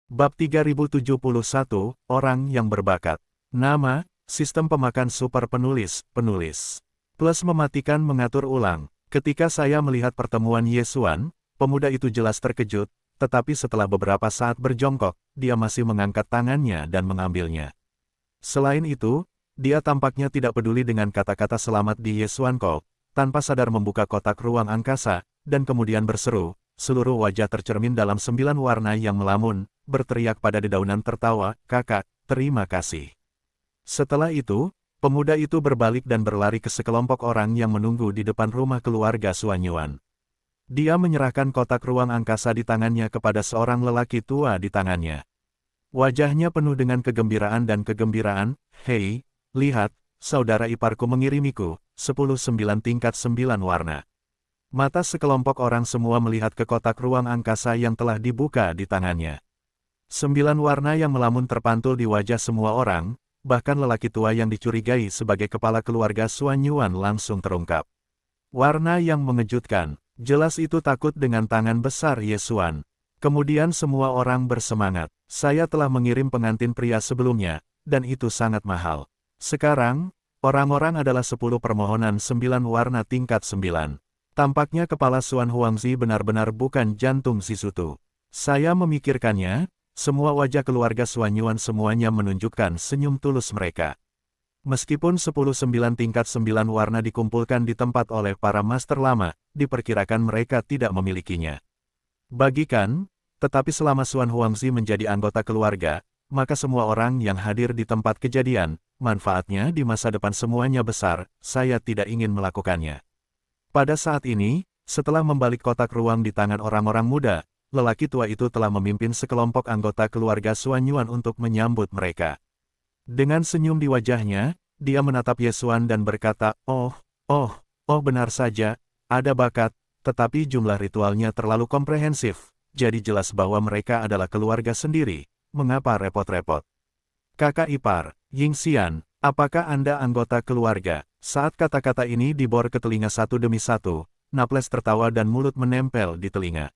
Bab 3071, Orang yang berbakat. Nama, Sistem Pemakan Super Penulis, Plus mematikan mengatur ulang. Ketika saya melihat pertemuan Yesuan, pemuda itu jelas terkejut, tetapi setelah beberapa saat berjongkok, dia masih mengangkat tangannya dan mengambilnya. Selain itu, dia tampaknya tidak peduli dengan kata-kata selamat di Yesuan Call, tanpa sadar membuka kotak ruang angkasa, dan kemudian berseru, seluruh wajah tercermin dalam 9 warna yang melamun, berteriak pada dedaunan tertawa, "Kakak, terima kasih." Setelah itu, pemuda itu berbalik dan berlari ke sekelompok orang yang menunggu di depan rumah keluarga Suanyuan. Dia menyerahkan kotak ruang angkasa di tangannya kepada seorang lelaki tua di tangannya. Wajahnya penuh dengan kegembiraan dan kegembiraan. "Hei, lihat, saudara iparku mengirimiku, 10 tingkat 9 warna." Mata sekelompok orang semua melihat ke kotak ruang angkasa yang telah dibuka di tangannya. 9 warna yang melamun terpantul di wajah semua orang, bahkan lelaki tua yang dicurigai sebagai kepala keluarga Suanyuan langsung terungkap. Warna yang mengejutkan, jelas itu takut dengan tangan besar Yesuan. Kemudian semua orang bersemangat. "Saya telah mengirim pengantin pria sebelumnya, dan itu sangat mahal. Sekarang, orang-orang adalah 10 permohonan 9 warna tingkat 9. Tampaknya kepala Suan Huangzi benar-benar bukan jantung Sisutu. Saya memikirkannya, semua wajah keluarga Suanyuan semuanya menunjukkan senyum tulus mereka. Meskipun 10 tingkat 9 warna dikumpulkan di tempat oleh para master lama, diperkirakan mereka tidak memilikinya. Bagikan, tetapi selama Suan Huangzi menjadi anggota keluarga, maka semua orang yang hadir di tempat kejadian, manfaatnya di masa depan semuanya besar, saya tidak ingin melakukannya. Pada saat ini, setelah membalik kotak ruang di tangan orang-orang muda, lelaki tua itu telah memimpin sekelompok anggota keluarga Suanyuan untuk menyambut mereka. Dengan senyum di wajahnya, dia menatap Yesuan dan berkata, oh, benar saja, ada bakat, tetapi jumlah ritualnya terlalu komprehensif, jadi jelas bahwa mereka adalah keluarga sendiri, mengapa repot-repot?" "Kakak ipar, Yingxian, apakah Anda anggota keluarga?" Saat kata-kata ini dibor ke telinga satu demi satu, Naples tertawa dan mulut menempel di telinga.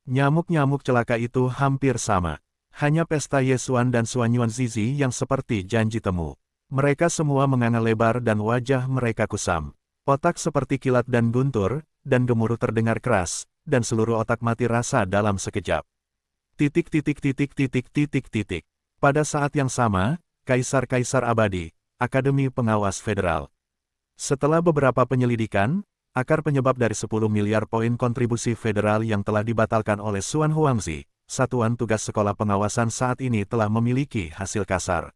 Nyamuk-nyamuk celaka itu hampir sama. Hanya pesta Yesuan dan Suanyuan Zizi yang seperti janji temu. Mereka semua menganga lebar dan wajah mereka kusam. Otak seperti kilat dan guntur, dan gemuruh terdengar keras, dan seluruh otak mati rasa dalam sekejap. Pada saat yang sama, Kaisar-Kaisar Abadi, Akademi Pengawas Federal. Setelah beberapa penyelidikan, akar penyebab dari 10 miliar poin kontribusi federal yang telah dibatalkan oleh Suan Huangzi, Satuan Tugas Sekolah Pengawasan saat ini telah memiliki hasil kasar.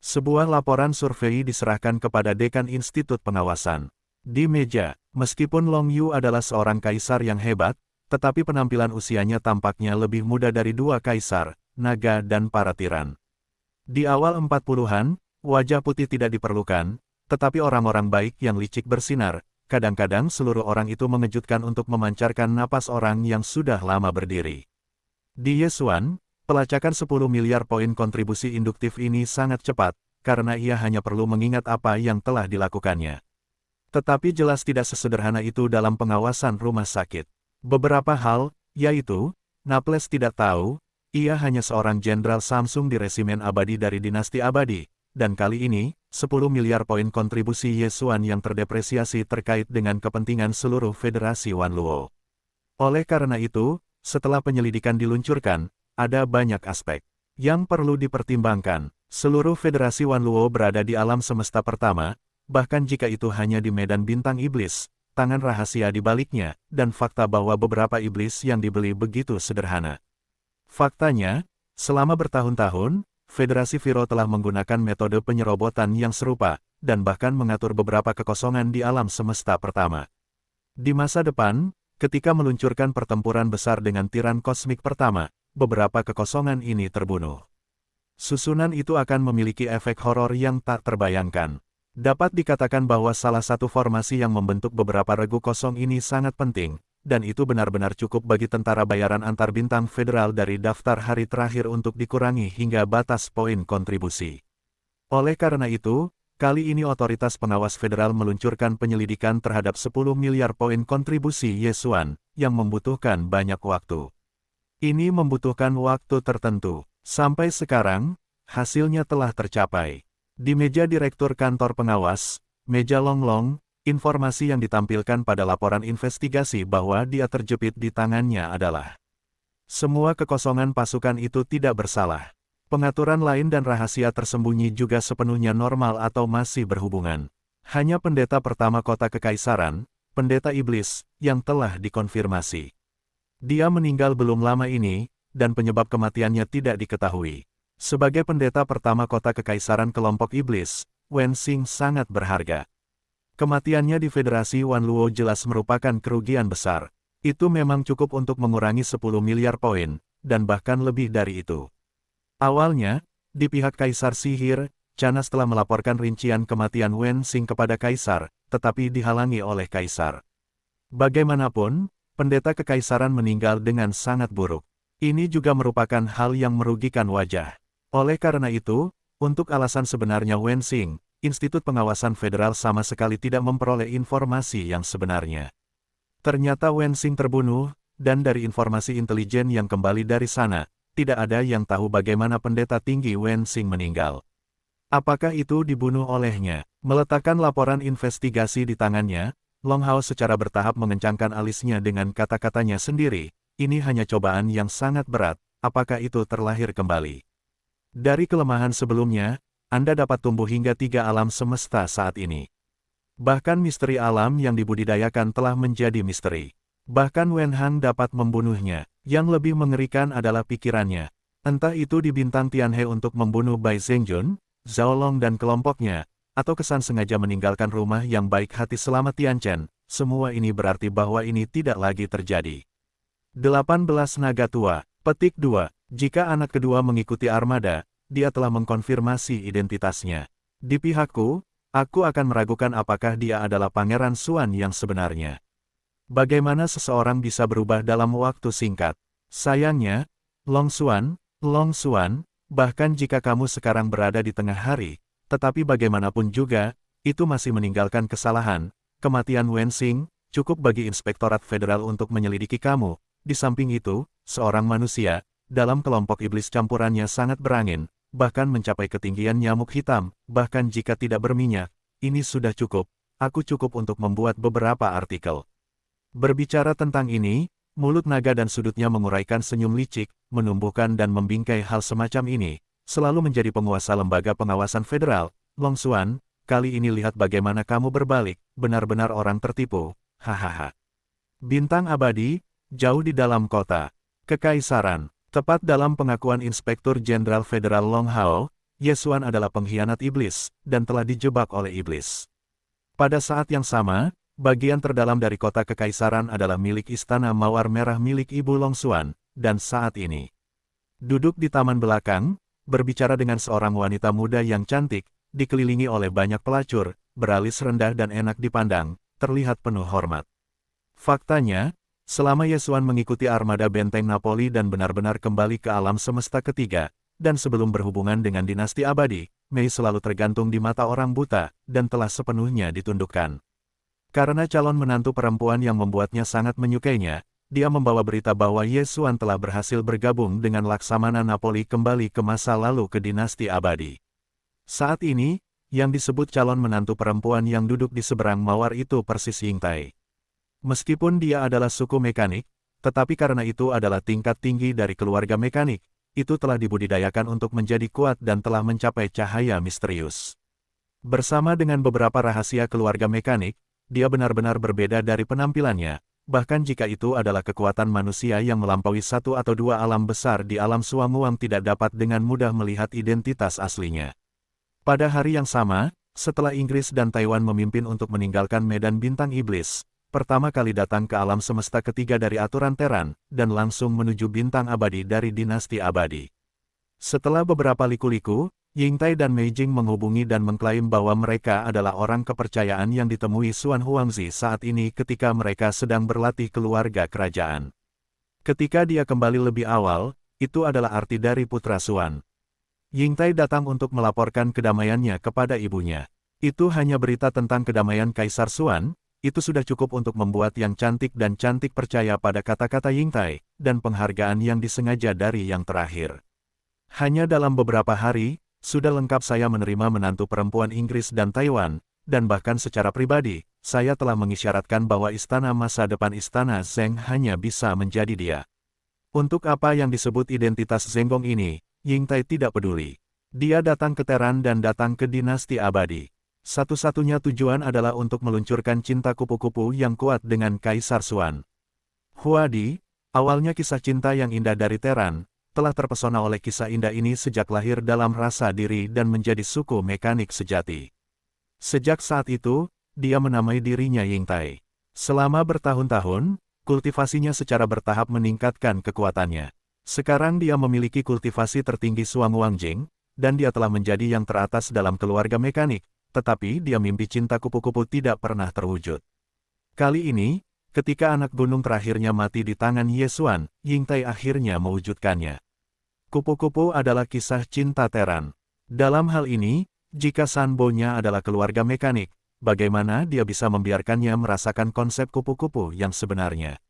Sebuah laporan survei diserahkan kepada Dekan Institut Pengawasan. Di meja, meskipun Long Yu adalah seorang kaisar yang hebat, tetapi penampilan usianya tampaknya lebih muda dari dua kaisar, naga dan para tiran. Di awal 40-an, wajah putih tidak diperlukan, tetapi orang-orang baik yang licik bersinar, kadang-kadang seluruh orang itu mengejutkan untuk memancarkan napas orang yang sudah lama berdiri. Di Yesuan, pelacakan 10 miliar poin kontribusi induktif ini sangat cepat, karena ia hanya perlu mengingat apa yang telah dilakukannya. Tetapi jelas tidak sesederhana itu dalam pengawasan rumah sakit. Beberapa hal, yaitu, Naples tidak tahu, ia hanya seorang jenderal Samsung di resimen abadi dari dinasti abadi, dan kali ini, 10 miliar poin kontribusi Yesuan yang terdepresiasi terkait dengan kepentingan seluruh Federasi Wanluo. Oleh karena itu, setelah penyelidikan diluncurkan, ada banyak aspek yang perlu dipertimbangkan. Seluruh Federasi Wanluo berada di alam semesta pertama, bahkan jika itu hanya di medan bintang iblis, tangan rahasia di baliknya, dan fakta bahwa beberapa iblis yang dibeli begitu sederhana. Faktanya, selama bertahun-tahun, Federasi Viro telah menggunakan metode penyerobotan yang serupa, dan bahkan mengatur beberapa kekosongan di alam semesta pertama. Di masa depan, ketika meluncurkan pertempuran besar dengan tiran kosmik pertama, beberapa kekosongan ini terbunuh. Susunan itu akan memiliki efek horor yang tak terbayangkan. Dapat dikatakan bahwa salah satu formasi yang membentuk beberapa regu kosong ini sangat penting, dan itu benar-benar cukup bagi tentara bayaran antar bintang federal dari daftar hari terakhir untuk dikurangi hingga batas poin kontribusi. Oleh karena itu, kali ini otoritas pengawas federal meluncurkan penyelidikan terhadap 10 miliar poin kontribusi Yesuan, yang membutuhkan banyak waktu. Ini membutuhkan waktu tertentu. Sampai sekarang, hasilnya telah tercapai. Di meja direktur kantor pengawas, meja Longlong, informasi yang ditampilkan pada laporan investigasi bahwa dia terjepit di tangannya adalah semua kekosongan pasukan itu tidak bersalah. Pengaturan lain dan rahasia tersembunyi juga sepenuhnya normal atau masih berhubungan. Hanya pendeta pertama kota kekaisaran, pendeta iblis, yang telah dikonfirmasi. Dia meninggal belum lama ini, dan penyebab kematiannya tidak diketahui. Sebagai pendeta pertama kota kekaisaran kelompok iblis, Wen Xing sangat berharga. Kematiannya di Federasi Wanluo jelas merupakan kerugian besar. Itu memang cukup untuk mengurangi 10 miliar poin, dan bahkan lebih dari itu. Awalnya, di pihak Kaisar Sihir, Canas telah melaporkan rincian kematian Wen Xing kepada Kaisar, tetapi dihalangi oleh Kaisar. Bagaimanapun, pendeta kekaisaran meninggal dengan sangat buruk. Ini juga merupakan hal yang merugikan wajah. Oleh karena itu, untuk alasan sebenarnya Wen Xing, Institut Pengawasan Federal sama sekali tidak memperoleh informasi yang sebenarnya. Ternyata Wen Xing terbunuh, dan dari informasi intelijen yang kembali dari sana, tidak ada yang tahu bagaimana pendeta tinggi Wen Xing meninggal. Apakah itu dibunuh olehnya? Meletakkan laporan investigasi di tangannya, Long Hao secara bertahap mengencangkan alisnya dengan kata-katanya sendiri, ini hanya cobaan yang sangat berat, apakah itu terlahir kembali? Dari kelemahan sebelumnya, Anda dapat tumbuh hingga 3 alam semesta saat ini. Bahkan misteri alam yang dibudidayakan telah menjadi misteri. Bahkan Wen Han dapat membunuhnya. Yang lebih mengerikan adalah pikirannya. Entah itu di bintang Tianhe untuk membunuh Bai Zhengjun, Zhao Long dan kelompoknya, atau kesan sengaja meninggalkan rumah yang baik hati selama Tianchen, semua ini berarti bahwa ini tidak lagi terjadi. 18 Naga Tua, Petik 2. Jika anak kedua mengikuti armada, dia telah mengkonfirmasi identitasnya. Di pihakku, aku akan meragukan apakah dia adalah Pangeran Xuan yang sebenarnya. Bagaimana seseorang bisa berubah dalam waktu singkat? Sayangnya, Long Xuan, bahkan jika kamu sekarang berada di tengah hari, tetapi bagaimanapun juga, itu masih meninggalkan kesalahan. Kematian Wen Xing, cukup bagi Inspektorat Federal untuk menyelidiki kamu. Di samping itu, seorang manusia, dalam kelompok iblis campurannya sangat berangin, bahkan mencapai ketinggian nyamuk hitam, bahkan jika tidak berminyak, ini sudah cukup, aku cukup untuk membuat beberapa artikel. Berbicara tentang ini, mulut naga dan sudutnya menguraikan senyum licik, menumbuhkan dan membingkai hal semacam ini, selalu menjadi penguasa lembaga pengawasan federal. Long Xuan, kali ini lihat bagaimana kamu berbalik, benar-benar orang tertipu, hahaha. Bintang abadi, jauh di dalam kota Kekaisaran, tepat dalam pengakuan Inspektur Jenderal Federal Long Hao, Ye Xuan adalah pengkhianat iblis, dan telah dijebak oleh iblis. Pada saat yang sama, bagian terdalam dari kota Kekaisaran adalah milik Istana Mawar Merah milik Ibu Long Xuan, dan saat ini, duduk di taman belakang, berbicara dengan seorang wanita muda yang cantik, dikelilingi oleh banyak pelacur, beralis rendah dan enak dipandang, terlihat penuh hormat. Faktanya, selama Ye Xuan mengikuti armada benteng Napoli dan benar-benar kembali ke alam semesta ketiga, dan sebelum berhubungan dengan dinasti abadi, Mei selalu tergantung di mata orang buta, dan telah sepenuhnya ditundukkan. Karena calon menantu perempuan yang membuatnya sangat menyukainya, dia membawa berita bahwa Ye Xuan telah berhasil bergabung dengan Laksamana Napoli kembali ke masa lalu ke dinasti abadi. Saat ini, yang disebut calon menantu perempuan yang duduk di seberang mawar itu persis Yingtai. Meskipun dia adalah suku mekanik, tetapi karena itu adalah tingkat tinggi dari keluarga mekanik, itu telah dibudidayakan untuk menjadi kuat dan telah mencapai cahaya misterius. Bersama dengan beberapa rahasia keluarga mekanik, dia benar-benar berbeda dari penampilannya, bahkan jika itu adalah kekuatan manusia yang melampaui 1 atau 2 alam besar di alam Suamuang tidak dapat dengan mudah melihat identitas aslinya. Pada hari yang sama, setelah Inggris dan Taiwan memimpin untuk meninggalkan medan bintang iblis, pertama kali datang ke alam semesta ketiga dari aturan Teran, dan langsung menuju bintang abadi dari dinasti abadi. Setelah beberapa liku-liku, Yingtai dan Meijing menghubungi dan mengklaim bahwa mereka adalah orang kepercayaan yang ditemui Xuan Huangzi saat ini ketika mereka sedang berlatih keluarga kerajaan. Ketika dia kembali lebih awal, itu adalah arti dari putra Xuan. Yingtai datang untuk melaporkan kedamaiannya kepada ibunya. Itu hanya berita tentang kedamaian Kaisar Xuan, itu sudah cukup untuk membuat yang cantik dan cantik percaya pada kata-kata Yingtai, dan penghargaan yang disengaja dari yang terakhir. Hanya dalam beberapa hari, sudah lengkap saya menerima menantu perempuan Inggris dan Taiwan, dan bahkan secara pribadi, saya telah mengisyaratkan bahwa istana masa depan istana Zheng hanya bisa menjadi dia. Untuk apa yang disebut identitas Zhenggong ini, Yingtai tidak peduli. Dia datang ke Teran dan datang ke dinasti abadi. Satu-satunya tujuan adalah untuk meluncurkan cinta kupu-kupu yang kuat dengan Kaisar Xuan. Huadi, awalnya kisah cinta yang indah dari Teran, telah terpesona oleh kisah indah ini sejak lahir dalam rasa diri dan menjadi suku mekanik sejati. Sejak saat itu, dia menamai dirinya Yingtai. Selama bertahun-tahun, kultivasinya secara bertahap meningkatkan kekuatannya. Sekarang dia memiliki kultivasi tertinggi Suang Wangjing, dan dia telah menjadi yang teratas dalam keluarga mekanik, tetapi dia mimpi cinta kupu-kupu tidak pernah terwujud. Kali ini, ketika anak gunung terakhirnya mati di tangan Ye Xuan, Yingtai akhirnya mewujudkannya. Kupu-kupu adalah kisah cinta Teran. Dalam hal ini, jika Sanbo-nya adalah keluarga mekanik, bagaimana dia bisa membiarkannya merasakan konsep kupu-kupu yang sebenarnya?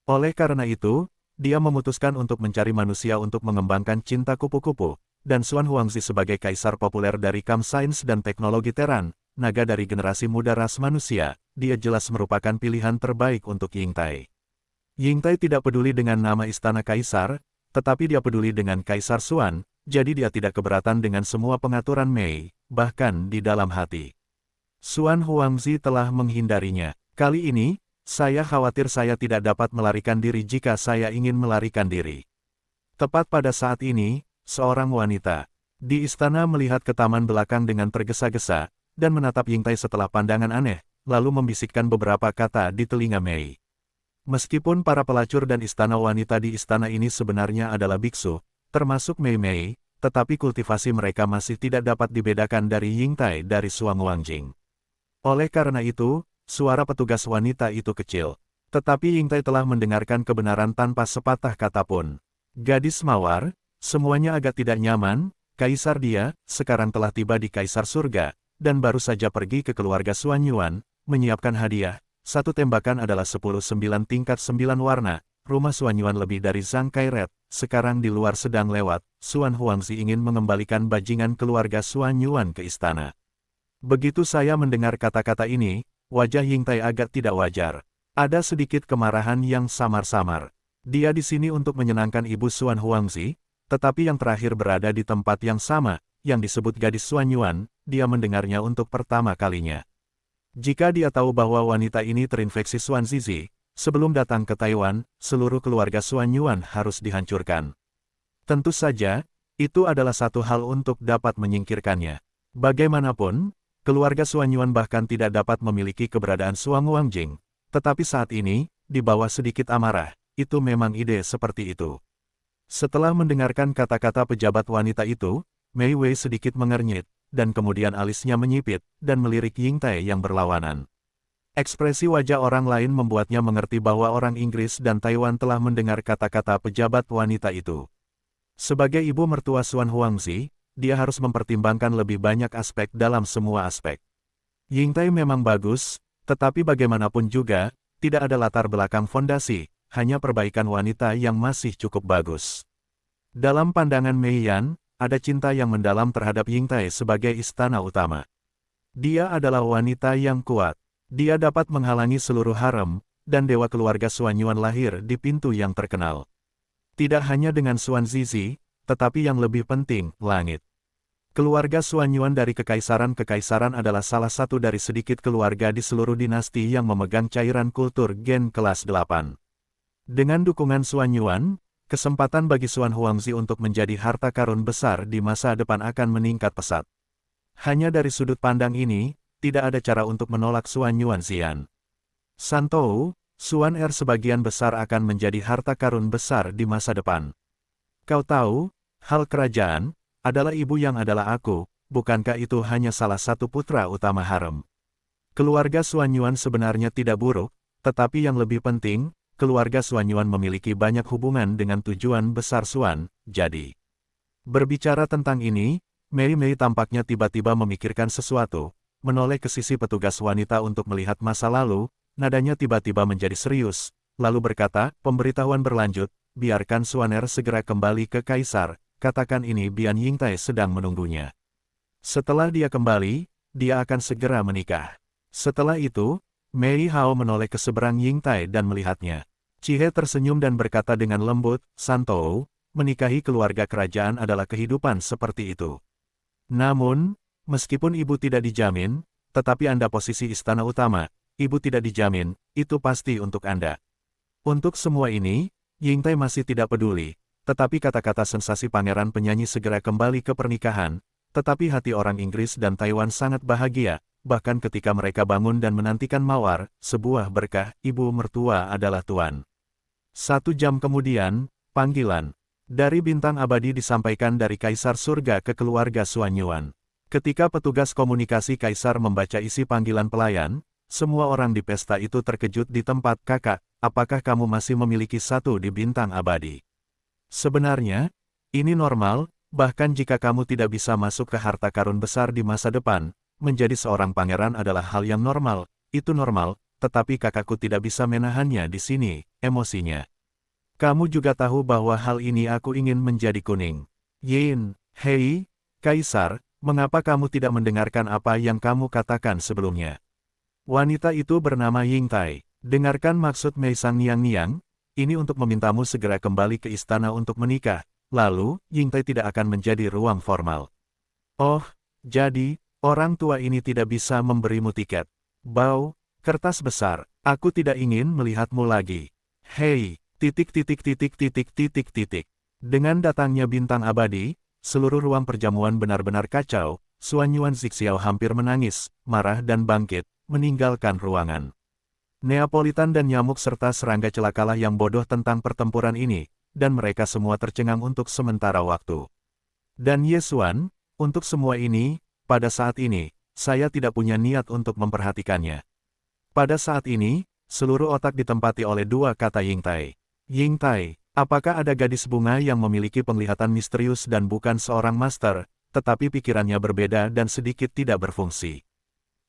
Oleh karena itu, dia memutuskan untuk mencari manusia untuk mengembangkan cinta kupu-kupu, dan Xuan Huangzi sebagai kaisar populer dari Kam Sains dan Teknologi Teran, naga dari generasi muda ras manusia, dia jelas merupakan pilihan terbaik untuk Yingtai. Yingtai tidak peduli dengan nama istana kaisar, tetapi dia peduli dengan Kaisar Xuan, jadi dia tidak keberatan dengan semua pengaturan Mei, bahkan di dalam hati. Xuan Huangzi telah menghindarinya. Kali ini, saya khawatir saya tidak dapat melarikan diri jika saya ingin melarikan diri. Tepat pada saat ini, seorang wanita di istana melihat ke taman belakang dengan tergesa-gesa, dan menatap Yingtai setelah pandangan aneh, lalu membisikkan beberapa kata di telinga Mei. Meskipun para pelacur dan istana wanita di istana ini sebenarnya adalah biksu, termasuk Mei Mei, tetapi kultivasi mereka masih tidak dapat dibedakan dari Yingtai dari Suang Wangjing. Oleh karena itu, suara petugas wanita itu kecil. Tetapi Yingtai telah mendengarkan kebenaran tanpa sepatah kata pun. Gadis mawar, semuanya agak tidak nyaman, kaisar dia, sekarang telah tiba di Kaisar Surga, dan baru saja pergi ke keluarga Xuan Yuan, menyiapkan hadiah. Satu tembakan adalah 10-9 tingkat 9 warna, rumah Xuan Yuan lebih dari Zhang Kairet, sekarang di luar sedang lewat, Xuan Huangzi ingin mengembalikan bajingan keluarga Xuan Yuan ke istana. Begitu saya mendengar kata-kata ini, wajah Yingtai agak tidak wajar. Ada sedikit kemarahan yang samar-samar. Dia di sini untuk menyenangkan ibu Xuan Huangzi, tetapi yang terakhir berada di tempat yang sama, yang disebut gadis Xuan Yuan, dia mendengarnya untuk pertama kalinya. Jika dia tahu bahwa wanita ini terinfeksi Xuan Zizi, sebelum datang ke Taiwan, seluruh keluarga Xuan Yuan harus dihancurkan. Tentu saja, itu adalah satu hal untuk dapat menyingkirkannya. Bagaimanapun, keluarga Xuan Yuan bahkan tidak dapat memiliki keberadaan Suang Wangjing, tetapi saat ini, di bawah sedikit amarah, itu memang ide seperti itu. Setelah mendengarkan kata-kata pejabat wanita itu, Mei Wei sedikit mengernyit, dan kemudian alisnya menyipit, dan melirik Yingtai yang berlawanan. Ekspresi wajah orang lain membuatnya mengerti bahwa orang Inggris dan Taiwan telah mendengar kata-kata pejabat wanita itu. Sebagai ibu mertua Xuan Huangzi, dia harus mempertimbangkan lebih banyak aspek dalam semua aspek. Yingtai memang bagus, tetapi bagaimanapun juga, tidak ada latar belakang fondasi, hanya perbaikan wanita yang masih cukup bagus. Dalam pandangan Mei Yan, ada cinta yang mendalam terhadap Yingtai sebagai istana utama. Dia adalah wanita yang kuat. Dia dapat menghalangi seluruh harem, dan dewa keluarga Xuan Yuan lahir di pintu yang terkenal. Tidak hanya dengan Xuan Zizi, tetapi yang lebih penting, langit. Keluarga Xuan Yuan dari kekaisaran-kekaisaran adalah salah satu dari sedikit keluarga di seluruh dinasti yang memegang cairan kultur gen kelas 8. Dengan dukungan Xuan Yuan, kesempatan bagi Xuan Huangzi untuk menjadi harta karun besar di masa depan akan meningkat pesat. Hanya dari sudut pandang ini, tidak ada cara untuk menolak Xuan Yuan Xian. Santou, Xuan sebagian besar akan menjadi harta karun besar di masa depan. Kau tahu, hal kerajaan, adalah ibu yang adalah aku, bukankah itu hanya salah satu putra utama harem? Keluarga Xuan Yuan sebenarnya tidak buruk, tetapi yang lebih penting, keluarga Xuan Yuan memiliki banyak hubungan dengan tujuan besar Xuan, jadi. Berbicara tentang ini, Mei Mei tampaknya tiba-tiba memikirkan sesuatu, menoleh ke sisi petugas wanita untuk melihat masa lalu, nadanya tiba-tiba menjadi serius, lalu berkata, pemberitahuan berlanjut, biarkan Suaner segera kembali ke Kaisar, katakan ini Bian Yingtai sedang menunggunya. Setelah dia kembali, dia akan segera menikah. Setelah itu, Mei Hao menoleh ke seberang Yingtai dan melihatnya. Cihe tersenyum dan berkata dengan lembut, Santou, menikahi keluarga kerajaan adalah kehidupan seperti itu. Namun, meskipun ibu tidak dijamin, tetapi Anda posisi istana utama, ibu tidak dijamin, itu pasti untuk Anda. Untuk semua ini, Yingtai masih tidak peduli, tetapi kata-kata sensasi pangeran penyanyi segera kembali ke pernikahan, tetapi hati orang Inggris dan Taiwan sangat bahagia, bahkan ketika mereka bangun dan menantikan mawar, sebuah berkah, ibu mertua adalah tuan. 1 jam kemudian, panggilan dari bintang abadi disampaikan dari Kaisar Surga ke keluarga Suanyuan. Ketika petugas komunikasi Kaisar membaca isi panggilan pelayan, semua orang di pesta itu terkejut di tempat. Kakak, apakah kamu masih memiliki 1 di bintang abadi? Sebenarnya, ini normal, bahkan jika kamu tidak bisa masuk ke harta karun besar di masa depan, menjadi seorang pangeran adalah hal yang normal, itu normal, tetapi kakakku tidak bisa menahannya di sini, emosinya. Kamu juga tahu bahwa hal ini aku ingin menjadi kuning. Yin, hei, Kaisar, mengapa kamu tidak mendengarkan apa yang kamu katakan sebelumnya? Wanita itu bernama Yingtai. Dengarkan maksud Mei Sang Niang-Niang, ini untuk memintamu segera kembali ke istana untuk menikah, lalu, Yingtai tidak akan menjadi ruang formal. Oh, jadi, orang tua ini tidak bisa memberimu tiket. Bau, kertas besar, aku tidak ingin melihatmu lagi. Hei, ... Dengan datangnya bintang abadi, seluruh ruang perjamuan benar-benar kacau, Suanyuan Zixiao hampir menangis, marah dan bangkit, meninggalkan ruangan. Neapolitan dan nyamuk serta serangga celakalah yang bodoh tentang pertempuran ini, dan mereka semua tercengang untuk sementara waktu. Dan Yesuan, untuk semua ini, pada saat ini, saya tidak punya niat untuk memperhatikannya. Pada saat ini, seluruh otak ditempati oleh 2 kata Yingtai. Yingtai, apakah ada gadis bunga yang memiliki penglihatan misterius dan bukan seorang master, tetapi pikirannya berbeda dan sedikit tidak berfungsi.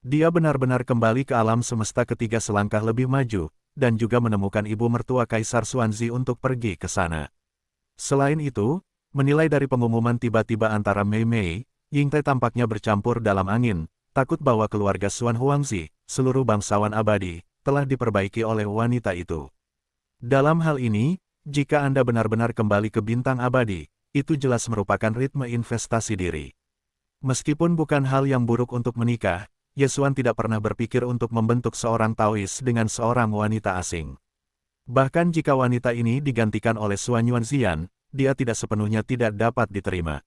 Dia benar-benar kembali ke alam semesta ketika selangkah lebih maju, dan juga menemukan ibu mertua Kaisar Xuanzi untuk pergi ke sana. Selain itu, menilai dari pengumuman tiba-tiba antara Mei, Yingtai tampaknya bercampur dalam angin, takut bahwa keluarga Xuan Huangzi, seluruh bangsawan abadi, telah diperbaiki oleh wanita itu. Dalam hal ini, jika Anda benar-benar kembali ke bintang abadi, itu jelas merupakan ritme investasi diri. Meskipun bukan hal yang buruk untuk menikah, Yesuan tidak pernah berpikir untuk membentuk seorang Taois dengan seorang wanita asing. Bahkan jika wanita ini digantikan oleh Suanyuan Zian, dia tidak sepenuhnya tidak dapat diterima.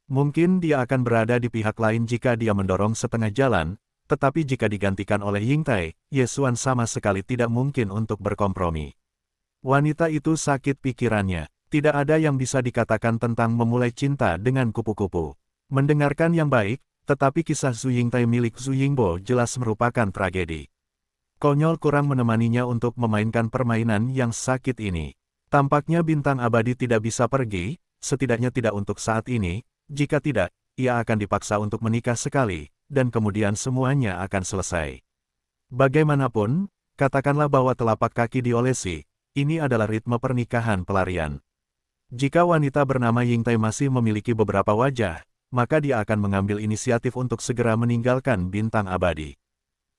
Mungkin dia akan berada di pihak lain jika dia mendorong setengah jalan, tetapi jika digantikan oleh Yingtai, Yesuan sama sekali tidak mungkin untuk berkompromi. Wanita itu sakit pikirannya, tidak ada yang bisa dikatakan tentang memulai cinta dengan kupu-kupu. Mendengarkan yang baik, tetapi kisah Zhu Yingtai milik Zhu Yingbo jelas merupakan tragedi. Konyol kurang menemaninya untuk memainkan permainan yang sakit ini. Tampaknya bintang abadi tidak bisa pergi, setidaknya tidak untuk saat ini, jika tidak, ia akan dipaksa untuk menikah sekali, dan kemudian semuanya akan selesai. Bagaimanapun, katakanlah bahwa telapak kaki diolesi, ini adalah ritme pernikahan pelarian. Jika wanita bernama Yingtai masih memiliki beberapa wajah, maka dia akan mengambil inisiatif untuk segera meninggalkan bintang abadi.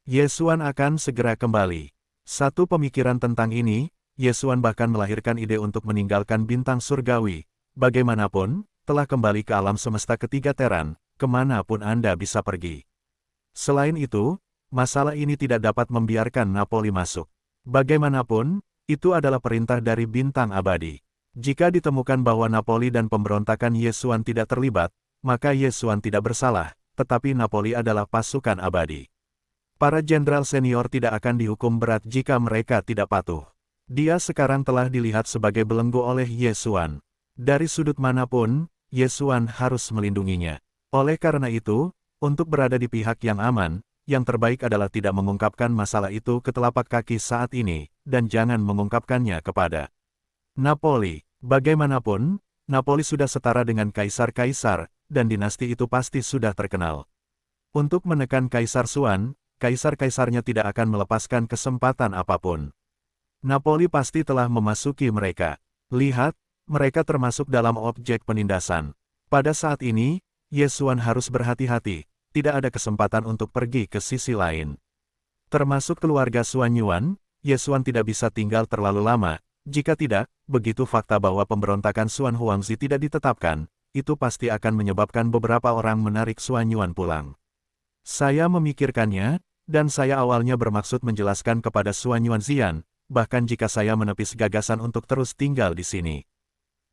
Yesuan akan segera kembali. Satu pemikiran tentang ini, Yesuan bahkan melahirkan ide untuk meninggalkan bintang surgawi. Bagaimanapun, telah kembali ke alam semesta ketiga Teran, kemanapun Anda bisa pergi. Selain itu, masalah ini tidak dapat membiarkan Napoli masuk. Bagaimanapun, itu adalah perintah dari bintang abadi. Jika ditemukan bahwa Napoli dan pemberontakan Yesuan tidak terlibat, maka Yesuan tidak bersalah, tetapi Napoli adalah pasukan abadi. Para jenderal senior tidak akan dihukum berat jika mereka tidak patuh. Dia sekarang telah dilihat sebagai belenggu oleh Yesuan. Dari sudut manapun, Yesuan harus melindunginya. Oleh karena itu, untuk berada di pihak yang aman, yang terbaik adalah tidak mengungkapkan masalah itu ke telapak kaki saat ini, dan jangan mengungkapkannya kepada Napoli. Bagaimanapun, Napoli sudah setara dengan kaisar-kaisar, dan dinasti itu pasti sudah terkenal. Untuk menekan Kaisar Xuan, kaisar-kaisarnya tidak akan melepaskan kesempatan apapun. Napoli pasti telah memasuki mereka. Lihat, mereka termasuk dalam objek penindasan. Pada saat ini, Ye Xuan harus berhati-hati, tidak ada kesempatan untuk pergi ke sisi lain. Termasuk keluarga Xuan Yuan, Ye Xuan tidak bisa tinggal terlalu lama. Jika tidak, begitu fakta bahwa pemberontakan Xuan Huangzi tidak ditetapkan, itu pasti akan menyebabkan beberapa orang menarik Xuan Yuan pulang. Saya memikirkannya, dan saya awalnya bermaksud menjelaskan kepada Xuan Yuan Zian, bahkan jika saya menepis gagasan untuk terus tinggal di sini.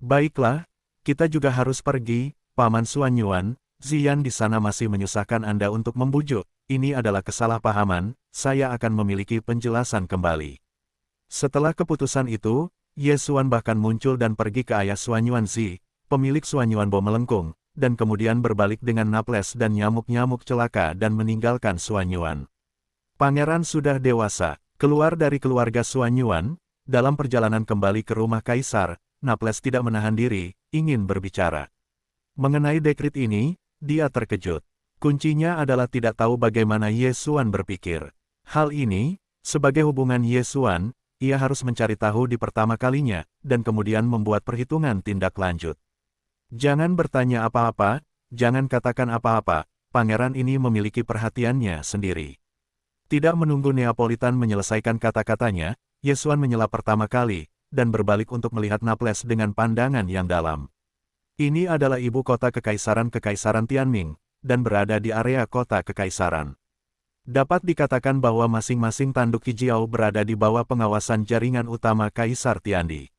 Baiklah, kita juga harus pergi, Paman Xuan Yuan, Zian di sana masih menyusahkan Anda untuk membujuk, ini adalah kesalahpahaman, saya akan memiliki penjelasan kembali. Setelah keputusan itu, Ye Xuan bahkan muncul dan pergi ke ayah Xuan Yuan Zi, pemilik Xuan Yuan Bo melengkung, dan kemudian berbalik dengan naples dan nyamuk-nyamuk celaka dan meninggalkan Xuan Yuan. Pangeran sudah dewasa, keluar dari keluarga Xuan Yuan, dalam perjalanan kembali ke rumah Kaisar, Naples tidak menahan diri, ingin berbicara. Mengenai dekret ini, dia terkejut. Kuncinya adalah tidak tahu bagaimana Ye Xuan berpikir. Hal ini, sebagai hubungan Ye Xuan, ia harus mencari tahu di pertama kalinya, dan kemudian membuat perhitungan tindak lanjut. Jangan bertanya apa-apa, jangan katakan apa-apa, pangeran ini memiliki perhatiannya sendiri. Tidak menunggu Neapolitan menyelesaikan kata-katanya, Ye Xuan menyela pertama kali, dan berbalik untuk melihat Naples dengan pandangan yang dalam. Ini adalah ibu kota Kekaisaran Tianming, dan berada di area kota Kekaisaran. Dapat dikatakan bahwa masing-masing tanduk hijau berada di bawah pengawasan jaringan utama Kaisar Tiandi.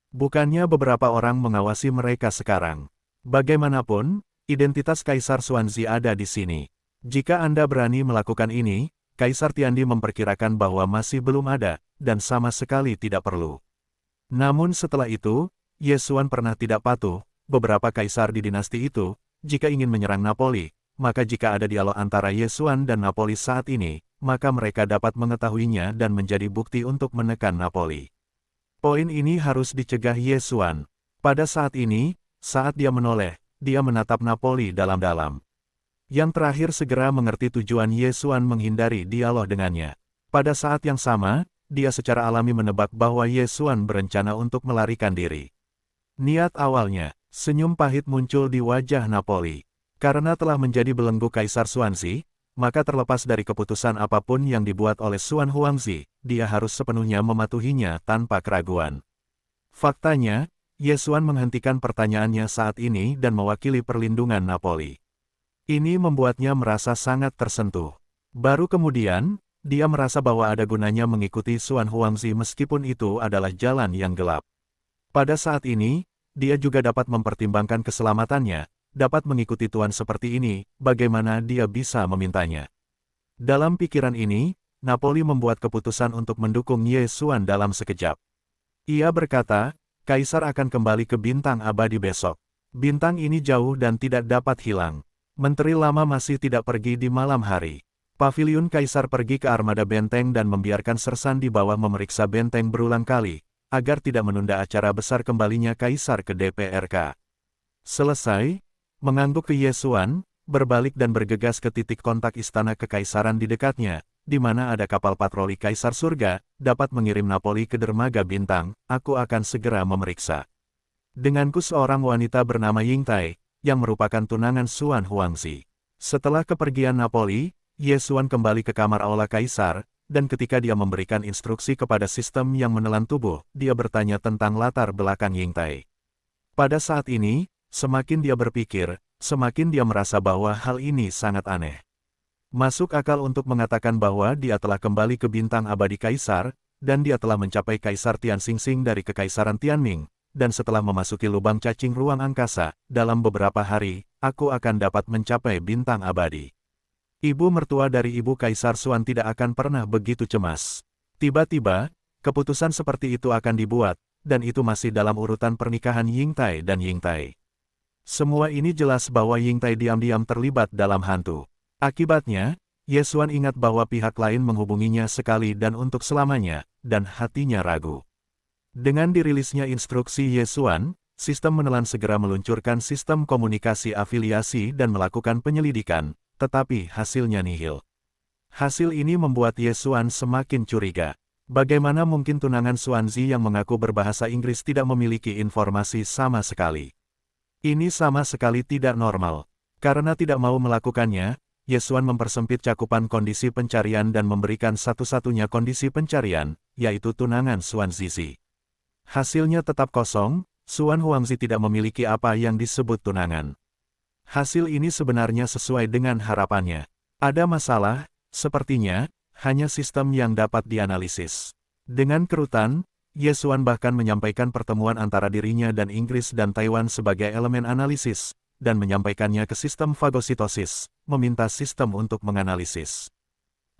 Bukannya beberapa orang mengawasi mereka sekarang. Bagaimanapun, identitas Kaisar Xuanzi ada di sini. Jika Anda berani melakukan ini, Kaisar Tiandi memperkirakan bahwa masih belum ada, dan sama sekali tidak perlu. Namun setelah itu, Ye Xuan pernah tidak patuh, beberapa kaisar di dinasti itu, jika ingin menyerang Napoli, maka jika ada dialog antara Ye Xuan dan Napoli saat ini, maka mereka dapat mengetahuinya dan menjadi bukti untuk menekan Napoli. Poin ini harus dicegah Ye Xuan. Pada saat ini, saat dia menoleh, dia menatap Napoli dalam-dalam. Yang terakhir segera mengerti tujuan Ye Xuan menghindari dialog dengannya. Pada saat yang sama, dia secara alami menebak bahwa Ye Xuan berencana untuk melarikan diri. Niat awalnya, senyum pahit muncul di wajah Napoli. Karena telah menjadi belenggu Kaisar Xuanzi, maka terlepas dari keputusan apapun yang dibuat oleh Xuan Huangzi, dia harus sepenuhnya mematuhinya tanpa keraguan. Faktanya, Ye Xuan menghentikan pertanyaannya saat ini dan mewakili perlindungan Napoli. Ini membuatnya merasa sangat tersentuh. Baru kemudian, dia merasa bahwa ada gunanya mengikuti Xuan Huangzi meskipun itu adalah jalan yang gelap. Pada saat ini, dia juga dapat mempertimbangkan keselamatannya, dapat mengikuti tuan seperti ini, bagaimana dia bisa memintanya. Dalam pikiran ini, Napoli membuat keputusan untuk mendukung Ye Xuan dalam sekejap. Ia berkata, Kaisar akan kembali ke bintang abadi besok. Bintang ini jauh dan tidak dapat hilang. Menteri lama masih tidak pergi di malam hari. Paviliun Kaisar pergi ke armada benteng dan membiarkan sersan di bawah memeriksa benteng berulang kali, agar tidak menunda acara besar kembalinya Kaisar ke DPRK. Selesai, mengangguk ke Ye Xuan, berbalik dan bergegas ke titik kontak istana kekaisaran di dekatnya, di mana ada kapal patroli Kaisar Surga, dapat mengirim Napoli ke dermaga bintang, aku akan segera memeriksa. Denganku seorang wanita bernama Yingtai, yang merupakan tunangan Xuan Huangzi. Setelah kepergian Napoli, Ye Xuan kembali ke kamar aula Kaisar, dan ketika dia memberikan instruksi kepada sistem yang menelan tubuh, dia bertanya tentang latar belakang Yingtai. Pada saat ini, semakin dia berpikir, semakin dia merasa bahwa hal ini sangat aneh. Masuk akal untuk mengatakan bahwa dia telah kembali ke bintang abadi Kaisar, dan dia telah mencapai Kaisar Tian Xingxing dari Kekaisaran Tianming, dan setelah memasuki lubang cacing ruang angkasa, dalam beberapa hari, aku akan dapat mencapai bintang abadi. Ibu mertua dari ibu Kaisar Xuan tidak akan pernah begitu cemas. Tiba-tiba, keputusan seperti itu akan dibuat, dan itu masih dalam urutan pernikahan Yingtai dan Yingtai. Semua ini jelas bahwa Yingtai diam-diam terlibat dalam hantu. Akibatnya, Ye Xuan ingat bahwa pihak lain menghubunginya sekali dan untuk selamanya, dan hatinya ragu. Dengan dirilisnya instruksi Ye Xuan, sistem menelan segera meluncurkan sistem komunikasi afiliasi dan melakukan penyelidikan, tetapi hasilnya nihil. Hasil ini membuat Ye Xuan semakin curiga. Bagaimana mungkin tunangan Xuanzi yang mengaku berbahasa Inggris tidak memiliki informasi sama sekali? Ini sama sekali tidak normal. Karena tidak mau melakukannya, Ye Xuan mempersempit cakupan kondisi pencarian dan memberikan satu-satunya kondisi pencarian, yaitu tunangan Xuanzi. Hasilnya tetap kosong, Xuan Huangzi tidak memiliki apa yang disebut tunangan. Hasil ini sebenarnya sesuai dengan harapannya. Ada masalah, sepertinya, hanya sistem yang dapat dianalisis. Dengan kerutan, Ye Xuan bahkan menyampaikan pertemuan antara dirinya dan Inggris dan Taiwan sebagai elemen analisis, dan menyampaikannya ke sistem fagositosis, meminta sistem untuk menganalisis.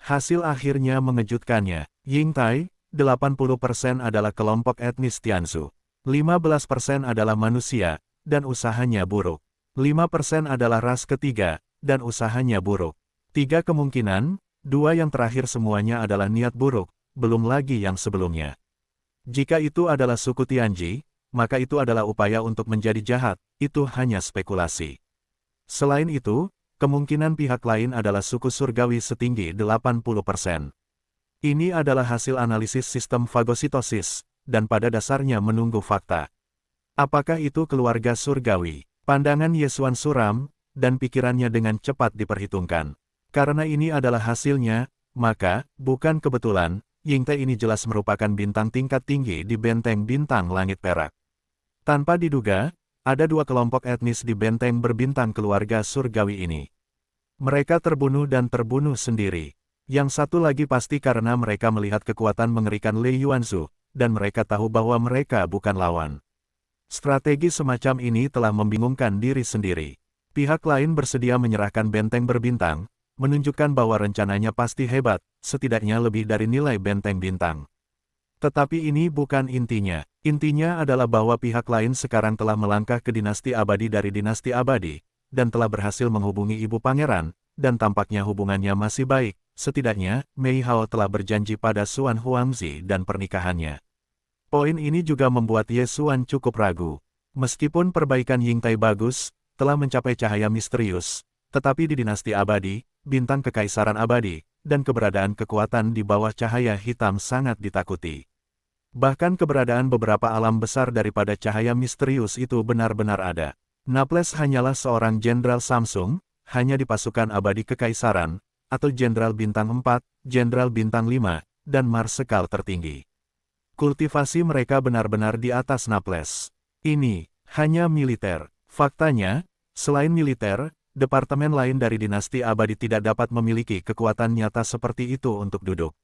Hasil akhirnya mengejutkannya. Yingtai, 80% adalah kelompok etnis Tianzu. 15% adalah manusia, dan usahanya buruk. 5% adalah ras ketiga, dan usahanya buruk. 3 kemungkinan, 2 yang terakhir semuanya adalah niat buruk, belum lagi yang sebelumnya. Jika itu adalah suku Tianji, maka itu adalah upaya untuk menjadi jahat, itu hanya spekulasi. Selain itu, kemungkinan pihak lain adalah suku surgawi setinggi 80%. Ini adalah hasil analisis sistem fagositosis, dan pada dasarnya menunggu fakta. Apakah itu keluarga surgawi? Pandangan Ye Xuan suram, dan pikirannya dengan cepat diperhitungkan. Karena ini adalah hasilnya, maka, bukan kebetulan, Yingtai ini jelas merupakan bintang tingkat tinggi di benteng bintang langit perak. Tanpa diduga, ada 2 kelompok etnis di benteng berbintang keluarga surgawi ini. Mereka terbunuh dan terbunuh sendiri. Yang satu lagi pasti karena mereka melihat kekuatan mengerikan Lei Yuanzhu, dan mereka tahu bahwa mereka bukan lawan. Strategi semacam ini telah membingungkan diri sendiri. Pihak lain bersedia menyerahkan benteng berbintang, menunjukkan bahwa rencananya pasti hebat, setidaknya lebih dari nilai benteng bintang. Tetapi ini bukan intinya. Intinya adalah bahwa pihak lain sekarang telah melangkah ke dinasti abadi dari dinasti abadi, dan telah berhasil menghubungi ibu pangeran, dan tampaknya hubungannya masih baik. Setidaknya, Mei Hao telah berjanji pada Xuan Huangzi dan pernikahannya. Poin ini juga membuat Ye Xuan cukup ragu. Meskipun perbaikan Yingtai bagus, telah mencapai cahaya misterius, tetapi di dinasti abadi, bintang kekaisaran abadi, dan keberadaan kekuatan di bawah cahaya hitam sangat ditakuti. Bahkan keberadaan beberapa alam besar daripada cahaya misterius itu benar-benar ada. Naples hanyalah seorang jenderal Samsung, hanya di pasukan abadi kekaisaran, atau jenderal bintang 4, jenderal bintang 5, dan marsekal tertinggi. Kultivasi mereka benar-benar di atas Naples. Ini hanya militer. Faktanya, selain militer, departemen lain dari dinasti abadi tidak dapat memiliki kekuatan nyata seperti itu untuk duduk.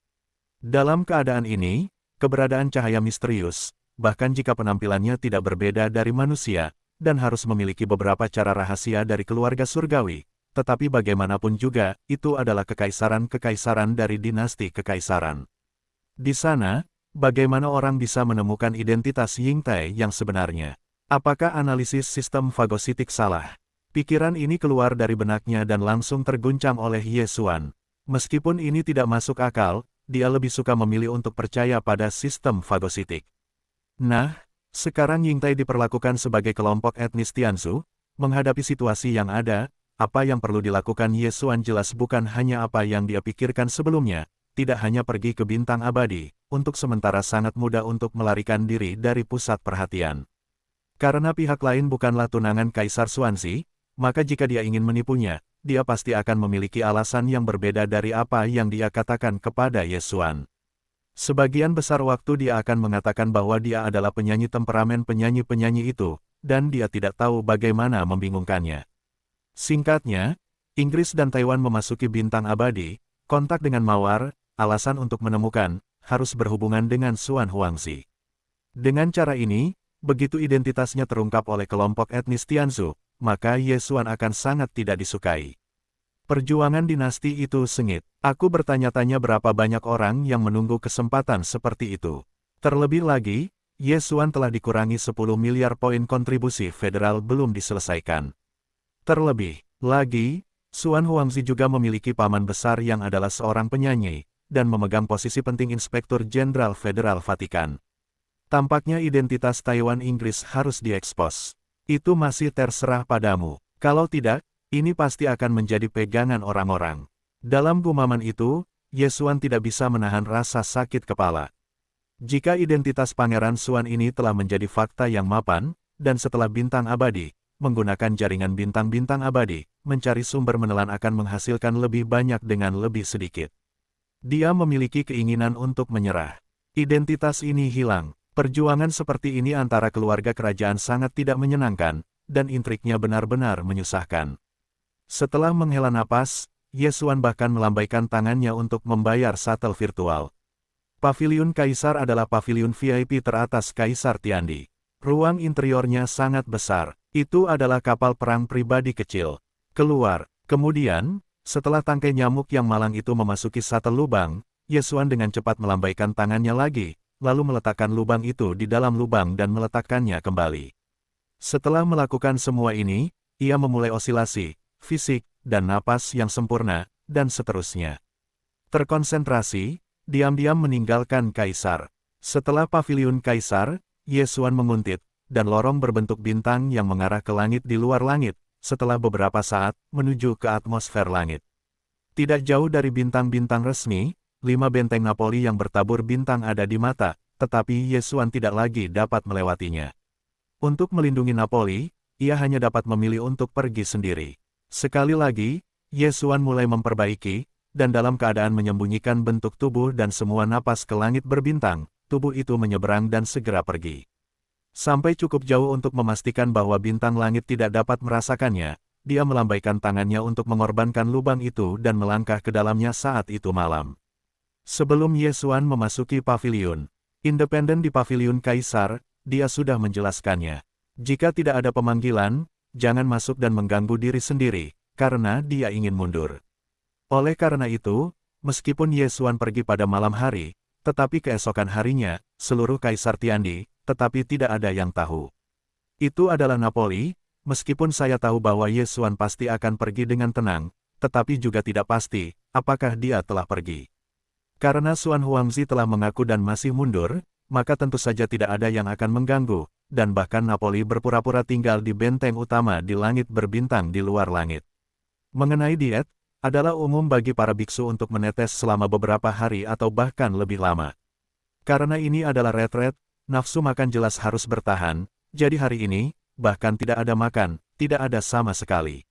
Dalam keadaan ini, keberadaan cahaya misterius, bahkan jika penampilannya tidak berbeda dari manusia, dan harus memiliki beberapa cara rahasia dari keluarga surgawi, tetapi bagaimanapun juga, itu adalah kekaisaran-kekaisaran dari dinasti kekaisaran. Di sana, bagaimana orang bisa menemukan identitas Yingtai yang sebenarnya? Apakah analisis sistem fagositik salah? Pikiran ini keluar dari benaknya dan langsung terguncang oleh Ye Xuan. Meskipun ini tidak masuk akal, dia lebih suka memilih untuk percaya pada sistem fagositik. Nah, sekarang Yingtai diperlakukan sebagai kelompok etnis Tianzu, menghadapi situasi yang ada, apa yang perlu dilakukan Ye Xuan jelas bukan hanya apa yang dia pikirkan sebelumnya, tidak hanya pergi ke bintang abadi, untuk sementara sangat mudah untuk melarikan diri dari pusat perhatian. Karena pihak lain bukanlah tunangan Kaisar Xuanzi, maka jika dia ingin menipunya, dia pasti akan memiliki alasan yang berbeda dari apa yang dia katakan kepada Ye Xuan. Sebagian besar waktu dia akan mengatakan bahwa dia adalah penyanyi temperamen penyanyi-penyanyi itu, dan dia tidak tahu bagaimana membingungkannya. Singkatnya, Inggris dan Taiwan memasuki bintang abadi, kontak dengan Mawar, alasan untuk menemukan, harus berhubungan dengan Xuan Huangzi. Dengan cara ini, begitu identitasnya terungkap oleh kelompok etnis Tianzu, maka Ye Xuan akan sangat tidak disukai. Perjuangan dinasti itu sengit. Aku bertanya-tanya berapa banyak orang yang menunggu kesempatan seperti itu. Terlebih lagi, Ye Xuan telah dikurangi 10 miliar poin kontribusi federal belum diselesaikan. Terlebih lagi, Xuan Huangzi juga memiliki paman besar yang adalah seorang penyanyi, dan memegang posisi penting Inspektur Jenderal Federal Vatikan. Tampaknya identitas Taiwan Inggris harus diekspos. Itu masih terserah padamu. Kalau tidak, Ini pasti akan menjadi pegangan orang-orang. Dalam gumaman itu, Yesuan tidak bisa menahan rasa sakit kepala. Jika identitas Pangeran Xuan ini telah menjadi fakta yang mapan, dan setelah bintang abadi, menggunakan jaringan bintang-bintang abadi, mencari sumber menelan akan menghasilkan lebih banyak dengan lebih sedikit. Dia memiliki keinginan untuk menyerah. Identitas ini hilang. Perjuangan seperti ini antara keluarga kerajaan sangat tidak menyenangkan, dan intriknya benar-benar menyusahkan. Setelah menghela napas, Yesuan bahkan melambaikan tangannya untuk membayar shuttle virtual. Paviliun Kaisar adalah paviliun VIP teratas Kaisar Tiandi. Ruang interiornya sangat besar. Itu adalah kapal perang pribadi kecil. Keluar. Kemudian, setelah tangkai nyamuk yang malang itu memasuki shuttle lubang, Yesuan dengan cepat melambaikan tangannya lagi, lalu meletakkan lubang itu di dalam lubang dan meletakkannya kembali. Setelah melakukan semua ini, ia memulai osilasi, fisik, dan napas yang sempurna, dan seterusnya. Terkonsentrasi, diam-diam meninggalkan Kaisar. Setelah paviliun Kaisar, Yesuan menguntit, dan lorong berbentuk bintang yang mengarah ke langit di luar langit, setelah beberapa saat, menuju ke atmosfer langit. Tidak jauh dari bintang-bintang resmi, 5 benteng Napoli yang bertabur bintang ada di mata, tetapi Yesuan tidak lagi dapat melewatinya. Untuk melindungi Napoli, ia hanya dapat memilih untuk pergi sendiri. Sekali lagi, Yesuan mulai memperbaiki, dan dalam keadaan menyembunyikan bentuk tubuh dan semua napas ke langit berbintang, tubuh itu menyeberang dan segera pergi. Sampai cukup jauh untuk memastikan bahwa bintang langit tidak dapat merasakannya, dia melambaikan tangannya untuk mengorbankan lubang itu dan melangkah ke dalamnya saat itu malam. Sebelum Yesuan memasuki paviliun independen di paviliun Kaisar, dia sudah menjelaskannya. Jika tidak ada pemanggilan, jangan masuk dan mengganggu diri sendiri, karena dia ingin mundur. Oleh karena itu, meskipun Yesuan pergi pada malam hari, tetapi keesokan harinya, seluruh Kaisar Tiandi, tetapi tidak ada yang tahu. Itu adalah Napoli, meskipun saya tahu bahwa Yesuan pasti akan pergi dengan tenang, tetapi juga tidak pasti, apakah dia telah pergi. Karena Xuan Huangzi telah mengaku dan masih mundur, maka tentu saja tidak ada yang akan mengganggu, dan bahkan Napoli berpura-pura tinggal di benteng utama di langit berbintang di luar langit. Mengenai diet, adalah umum bagi para biksu untuk menetes selama beberapa hari atau bahkan lebih lama. Karena ini adalah retret, nafsu makan jelas harus bertahan, jadi hari ini, bahkan tidak ada makan, tidak ada sama sekali.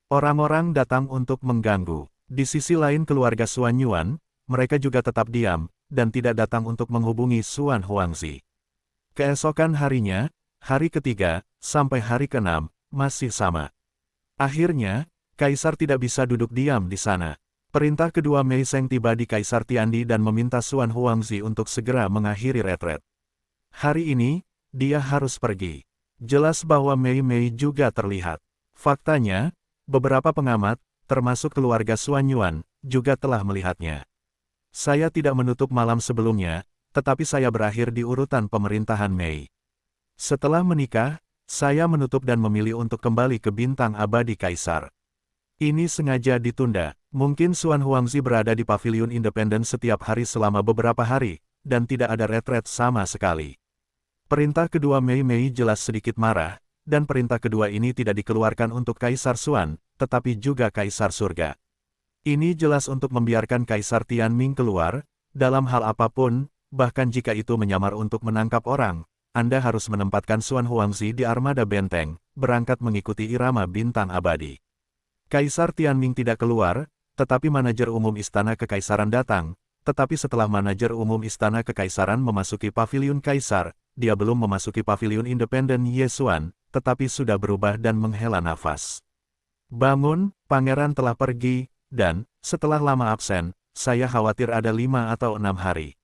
Orang-orang datang untuk mengganggu. Di sisi lain keluarga Xuan Yuan, mereka juga tetap diam, dan tidak datang untuk menghubungi Xuan Huangzi. Keesokan harinya, hari ketiga, sampai hari keenam, masih sama. Akhirnya, Kaisar tidak bisa duduk diam di sana. Perintah kedua Mei Sheng tiba di Kaisar Tiandi dan meminta Xuan Huangzi untuk segera mengakhiri retret. Hari ini, dia harus pergi. Jelas bahwa Mei juga terlihat. Faktanya, beberapa pengamat, termasuk keluarga Xuan Yuan, juga telah melihatnya. Saya tidak menutup malam sebelumnya, tetapi saya berakhir di urutan pemerintahan Mei. Setelah menikah, saya menutup dan memilih untuk kembali ke bintang abadi Kaisar. Ini sengaja ditunda. Mungkin Xuan Huangzi berada di paviliun independen setiap hari selama beberapa hari, dan tidak ada retret sama sekali. Perintah kedua Mei jelas sedikit marah, dan perintah kedua ini tidak dikeluarkan untuk Kaisar Xuan, tetapi juga Kaisar Surga. Ini jelas untuk membiarkan Kaisar Tianming keluar, dalam hal apapun, bahkan jika itu menyamar untuk menangkap orang, Anda harus menempatkan Xuan Huangzi di armada benteng, berangkat mengikuti irama bintang abadi. Kaisar Tianming tidak keluar, tetapi manajer umum Istana Kekaisaran datang, tetapi setelah manajer umum Istana Kekaisaran memasuki paviliun Kaisar, dia belum memasuki paviliun independen Yesuan, tetapi sudah berubah dan menghela nafas. Bangun, pangeran telah pergi, dan, setelah lama absen, saya khawatir ada 5 atau 6 hari.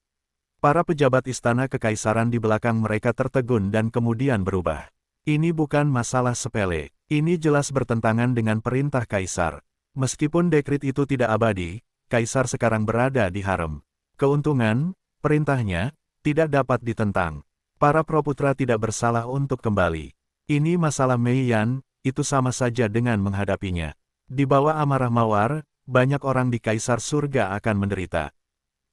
Para pejabat Istana Kekaisaran di belakang mereka tertegun dan kemudian berubah. Ini bukan masalah sepele, ini jelas bertentangan dengan perintah Kaisar. Meskipun dekrit itu tidak abadi, Kaisar sekarang berada di harem. Keuntungan, perintahnya, tidak dapat ditentang. Para proputra tidak bersalah untuk kembali. Ini masalah Mei Yan, itu sama saja dengan menghadapinya. Di bawah amarah mawar, banyak orang di Kaisar Surga akan menderita.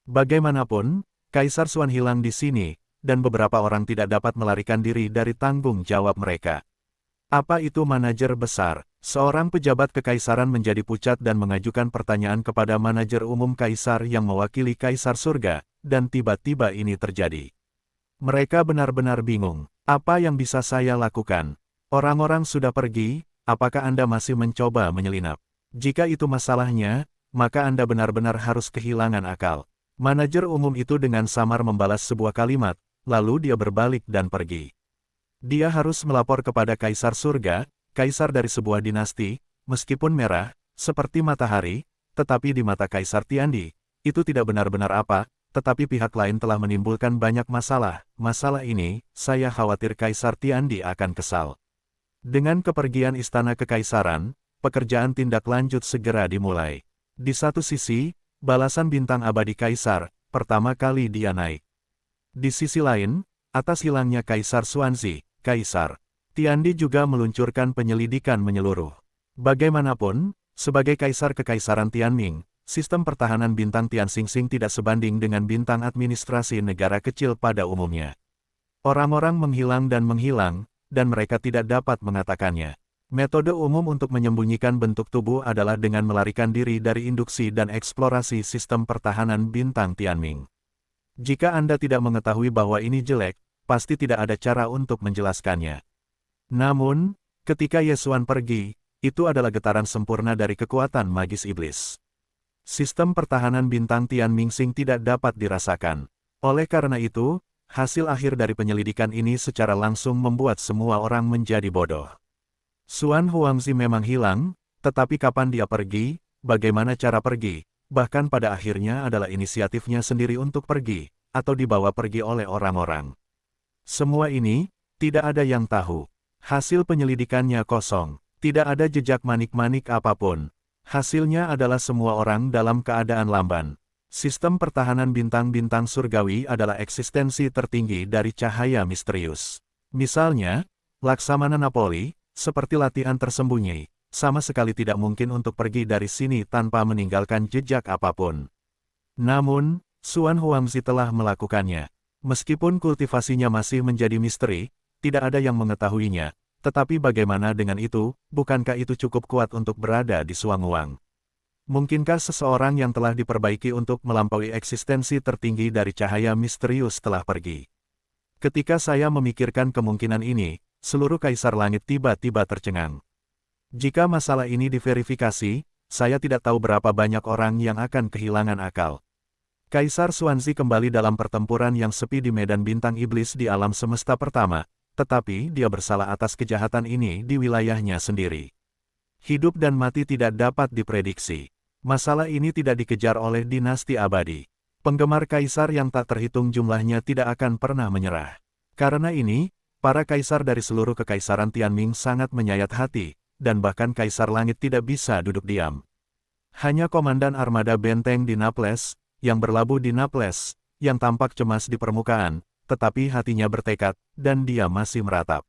Bagaimanapun, Kaisar Xuan hilang di sini, dan beberapa orang tidak dapat melarikan diri dari tanggung jawab mereka. Apa itu manajer besar? Seorang pejabat kekaisaran menjadi pucat dan mengajukan pertanyaan kepada manajer umum kaisar yang mewakili kaisar surga, dan tiba-tiba ini terjadi. Mereka benar-benar bingung. Apa yang bisa saya lakukan? Orang-orang sudah pergi, apakah Anda masih mencoba menyelinap? Jika itu masalahnya, maka Anda benar-benar harus kehilangan akal. Manajer umum itu dengan samar membalas sebuah kalimat, lalu dia berbalik dan pergi. Dia harus melapor kepada kaisar surga, kaisar dari sebuah dinasti, meskipun merah, seperti matahari, tetapi di mata kaisar Tiandi, itu tidak benar-benar apa, tetapi pihak lain telah menimbulkan banyak masalah. Masalah ini, saya khawatir kaisar Tiandi akan kesal. Dengan kepergian istana kekaisaran, pekerjaan tindak lanjut segera dimulai. Di satu sisi, balasan bintang abadi kaisar, pertama kali dia naik. Di sisi lain, atas hilangnya Kaisar Xuanzi, Kaisar Tiandi juga meluncurkan penyelidikan menyeluruh. Bagaimanapun, sebagai kaisar kekaisaran Tianming, sistem pertahanan bintang Tianxingxing tidak sebanding dengan bintang administrasi negara kecil pada umumnya. Orang-orang menghilang, dan mereka tidak dapat mengatakannya. Metode umum untuk menyembunyikan bentuk tubuh adalah dengan melarikan diri dari induksi dan eksplorasi sistem pertahanan bintang Tianming. Jika Anda tidak mengetahui bahwa ini jelek, pasti tidak ada cara untuk menjelaskannya. Namun, ketika Yesuan pergi, itu adalah getaran sempurna dari kekuatan magis iblis. Sistem pertahanan bintang Tianmingxing tidak dapat dirasakan. Oleh karena itu, hasil akhir dari penyelidikan ini secara langsung membuat semua orang menjadi bodoh. Xuan Huangzi memang hilang, tetapi kapan dia pergi, bagaimana cara pergi, bahkan pada akhirnya adalah inisiatifnya sendiri untuk pergi, atau dibawa pergi oleh orang-orang. Semua ini, tidak ada yang tahu. Hasil penyelidikannya kosong, tidak ada jejak manik-manik apapun. Hasilnya adalah semua orang dalam keadaan lamban. Sistem pertahanan bintang-bintang surgawi adalah eksistensi tertinggi dari cahaya misterius. Misalnya, Laksamana Napoli, seperti latihan tersembunyi, sama sekali tidak mungkin untuk pergi dari sini tanpa meninggalkan jejak apapun. Namun, Xuan Huangzi telah melakukannya. Meskipun kultivasinya masih menjadi misteri, tidak ada yang mengetahuinya, tetapi bagaimana dengan itu, bukankah itu cukup kuat untuk berada di Suanguang? Mungkinkah seseorang yang telah diperbaiki untuk melampaui eksistensi tertinggi dari cahaya misterius telah pergi? Ketika saya memikirkan kemungkinan ini, seluruh kaisar langit tiba-tiba tercengang. Jika masalah ini diverifikasi, saya tidak tahu berapa banyak orang yang akan kehilangan akal. Kaisar Xuanzi kembali dalam pertempuran yang sepi di medan bintang iblis di alam semesta pertama, tetapi dia bersalah atas kejahatan ini di wilayahnya sendiri. Hidup dan mati tidak dapat diprediksi. Masalah ini tidak dikejar oleh dinasti abadi. Penggemar kaisar yang tak terhitung jumlahnya tidak akan pernah menyerah. Karena ini, para kaisar dari seluruh kekaisaran Tianming sangat menyayat hati, dan bahkan kaisar langit tidak bisa duduk diam. Hanya komandan armada benteng di Naples, yang berlabuh di Naples, yang tampak cemas di permukaan, tetapi hatinya bertekad, dan dia masih meratap.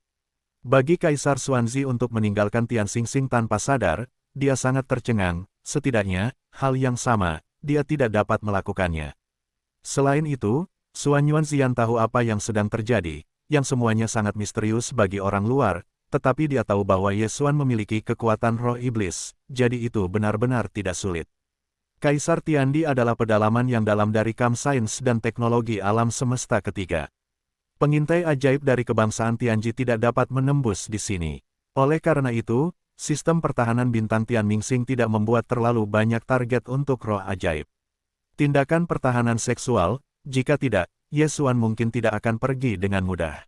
Bagi Kaisar Xuanzi untuk meninggalkan Tianxingxing tanpa sadar, dia sangat tercengang, setidaknya, hal yang sama, dia tidak dapat melakukannya. Selain itu, Xuan Yuanxian tahu apa yang sedang terjadi, yang semuanya sangat misterius bagi orang luar, tetapi dia tahu bahwa Yesuan memiliki kekuatan roh iblis, jadi itu benar-benar tidak sulit. Kaisar Tiandi adalah pedalaman yang dalam dari kam sains dan teknologi alam semesta ketiga. Pengintai ajaib dari kebangsaan Tianji tidak dapat menembus di sini. Oleh karena itu, sistem pertahanan bintang Tianmingxing tidak membuat terlalu banyak target untuk roh ajaib. Tindakan pertahanan seksual, jika tidak, Yesuan mungkin tidak akan pergi dengan mudah.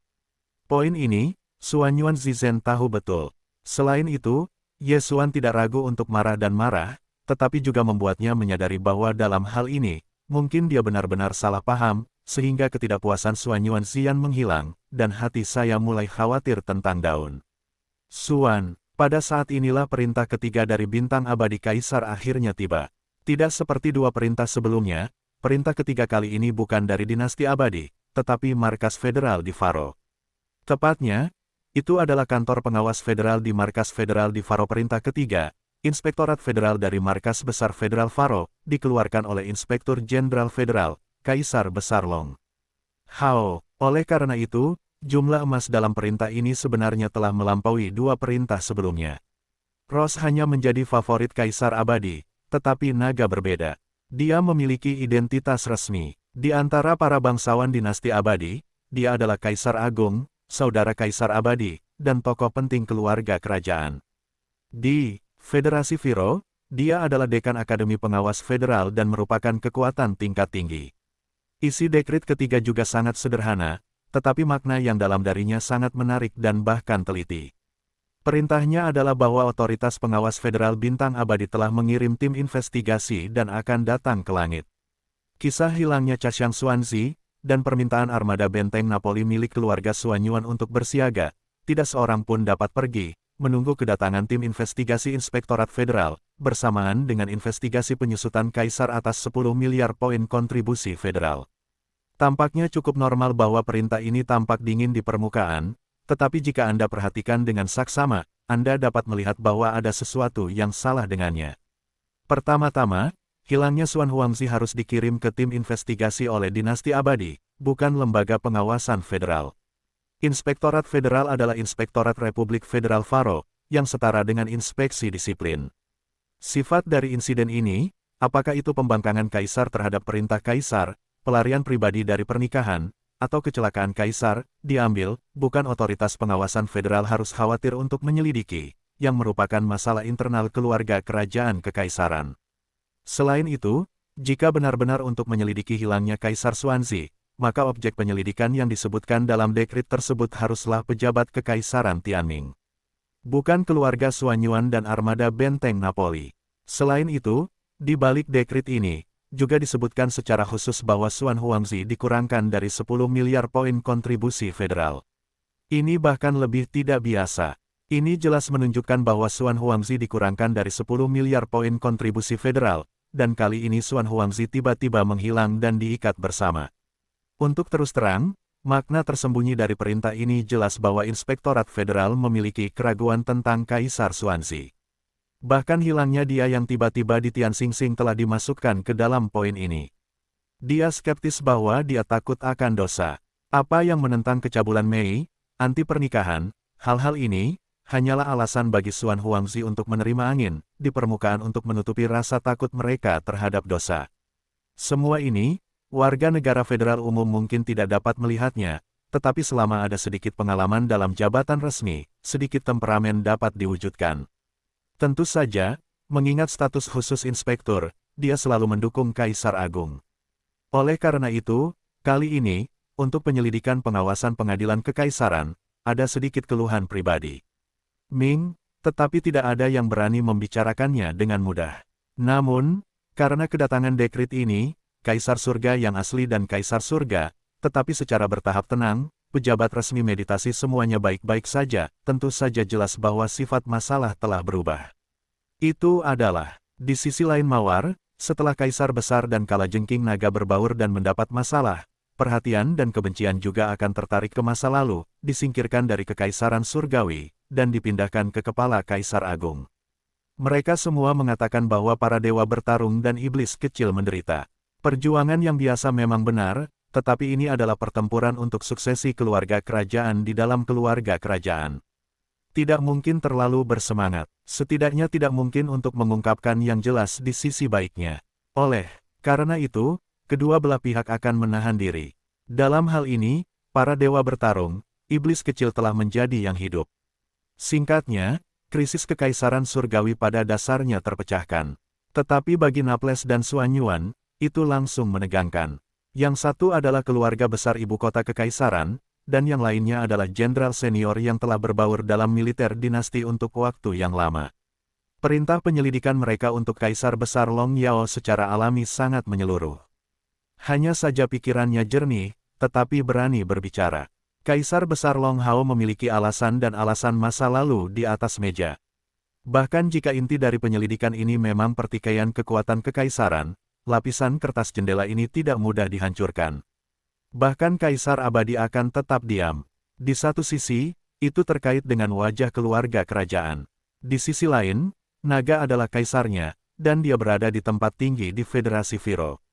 Poin ini, Xuan Yuanzizhen tahu betul. Selain itu, Yesuan tidak ragu untuk marah, tetapi juga membuatnya menyadari bahwa dalam hal ini, mungkin dia benar-benar salah paham, sehingga ketidakpuasan Xuan Yuanxian menghilang, dan hati saya mulai khawatir tentang daun. Xuan, pada saat inilah perintah ketiga dari bintang abadi kaisar akhirnya tiba. Tidak seperti dua perintah sebelumnya, perintah ketiga kali ini bukan dari dinasti abadi, tetapi markas federal di Faro. Tepatnya, itu adalah kantor pengawas federal di markas federal di Faro. Perintah ketiga, Inspektorat Federal dari Markas Besar Federal Faro, dikeluarkan oleh Inspektur Jenderal Federal, Kaisar Besar Long Hao. Oleh karena itu, Jumlah emas dalam perintah ini sebenarnya telah melampaui dua perintah sebelumnya. Ross hanya menjadi favorit kaisar abadi, tetapi naga berbeda. Dia memiliki identitas resmi. Di antara para bangsawan dinasti abadi, dia adalah kaisar agung, saudara kaisar abadi, dan tokoh penting keluarga kerajaan. Di Federasi Viro, dia adalah dekan Akademi Pengawas Federal dan merupakan kekuatan tingkat tinggi. Isi dekrit ketiga juga sangat sederhana, tetapi makna yang dalam darinya sangat menarik dan bahkan teliti. Perintahnya adalah bahwa otoritas pengawas federal bintang abadi telah mengirim tim investigasi dan akan datang ke langit. Kisah hilangnya Caxiang Xuanzi, dan permintaan armada benteng Napoli milik keluarga Xuanyuan untuk bersiaga, tidak seorang pun dapat pergi, menunggu kedatangan tim investigasi Inspektorat Federal, bersamaan dengan investigasi penyusutan Kaisar atas 10 miliar poin kontribusi federal. Tampaknya cukup normal bahwa perintah ini tampak dingin di permukaan, tetapi jika Anda perhatikan dengan saksama, Anda dapat melihat bahwa ada sesuatu yang salah dengannya. Pertama-tama, hilangnya Xuan Huangzi harus dikirim ke tim investigasi oleh dinasti abadi, bukan lembaga pengawasan federal. Inspektorat Federal adalah Inspektorat Republik Federal Faro, yang setara dengan inspeksi disiplin. Sifat dari insiden ini, apakah itu pembangkangan kaisar terhadap perintah kaisar, pelarian pribadi dari pernikahan, atau kecelakaan kaisar, diambil, bukan otoritas pengawasan federal harus khawatir untuk menyelidiki, yang merupakan masalah internal keluarga kerajaan kekaisaran. Selain itu, jika benar-benar untuk menyelidiki hilangnya Kaisar Xuanzi, maka objek penyelidikan yang disebutkan dalam dekrit tersebut haruslah pejabat kekaisaran Tianming. Bukan keluarga Xuanyuan dan armada benteng Napoli. Selain itu, di balik dekrit ini, juga disebutkan secara khusus bahwa Xuan Huangzi dikurangkan dari 10 miliar poin kontribusi federal. Ini bahkan lebih tidak biasa. Ini jelas menunjukkan bahwa Xuan Huangzi dikurangkan dari 10 miliar poin kontribusi federal, dan kali ini Xuan Huangzi tiba-tiba menghilang dan diikat bersama. Untuk terus terang, makna tersembunyi dari perintah ini jelas bahwa Inspektorat Federal memiliki keraguan tentang Kaisar Xuanzi. Bahkan hilangnya dia yang tiba-tiba di Tianxing telah dimasukkan ke dalam poin ini. Dia skeptis bahwa dia takut akan dosa. Apa yang menentang kecabulan Mei, anti pernikahan, hal-hal ini, hanyalah alasan bagi Xuan Huangzi untuk menerima angin di permukaan untuk menutupi rasa takut mereka terhadap dosa. Semua ini, warga negara federal umum mungkin tidak dapat melihatnya, tetapi selama ada sedikit pengalaman dalam jabatan resmi, sedikit temperamen dapat diwujudkan. Tentu saja, mengingat status khusus inspektur, dia selalu mendukung Kaisar Agung. Oleh karena itu, kali ini, untuk penyelidikan pengawasan pengadilan kekaisaran, ada sedikit keluhan pribadi. Ming, tetapi tidak ada yang berani membicarakannya dengan mudah. Namun, karena kedatangan dekrit ini, Kaisar Surga yang asli dan Kaisar Surga, tetapi secara bertahap tenang, pejabat resmi meditasi semuanya baik-baik saja, tentu saja jelas bahwa sifat masalah telah berubah. Itu adalah, di sisi lain mawar, setelah Kaisar Besar dan Kalajengking Naga berbaur dan mendapat masalah, perhatian dan kebencian juga akan tertarik ke masa lalu, disingkirkan dari Kekaisaran Surgawi, dan dipindahkan ke kepala Kaisar Agung. Mereka semua mengatakan bahwa para dewa bertarung dan iblis kecil menderita. Perjuangan yang biasa memang benar, tetapi ini adalah pertempuran untuk suksesi keluarga kerajaan di dalam keluarga kerajaan. Tidak mungkin terlalu bersemangat, setidaknya tidak mungkin untuk mengungkapkan yang jelas di sisi baiknya. Oleh karena itu, kedua belah pihak akan menahan diri. Dalam hal ini, para dewa bertarung, iblis kecil telah menjadi yang hidup. Singkatnya, krisis kekaisaran surgawi pada dasarnya terpecahkan. Tetapi bagi Naples dan Xuanyuan, itu langsung menegangkan. Yang satu adalah keluarga besar ibu kota kekaisaran, dan yang lainnya adalah jenderal senior yang telah berbaur dalam militer dinasti untuk waktu yang lama. Perintah penyelidikan mereka untuk Kaisar Besar Long Yao secara alami sangat menyeluruh. Hanya saja pikirannya jernih, tetapi berani berbicara. Kaisar Besar Long Hao memiliki alasan dan alasan masa lalu di atas meja. Bahkan jika inti dari penyelidikan ini memang pertikaian kekuatan kekaisaran, lapisan kertas jendela ini tidak mudah dihancurkan. Bahkan Kaisar Abadi akan tetap diam. Di satu sisi, itu terkait dengan wajah keluarga kerajaan. Di sisi lain, naga adalah kaisarnya, dan dia berada di tempat tinggi di Federasi Viro.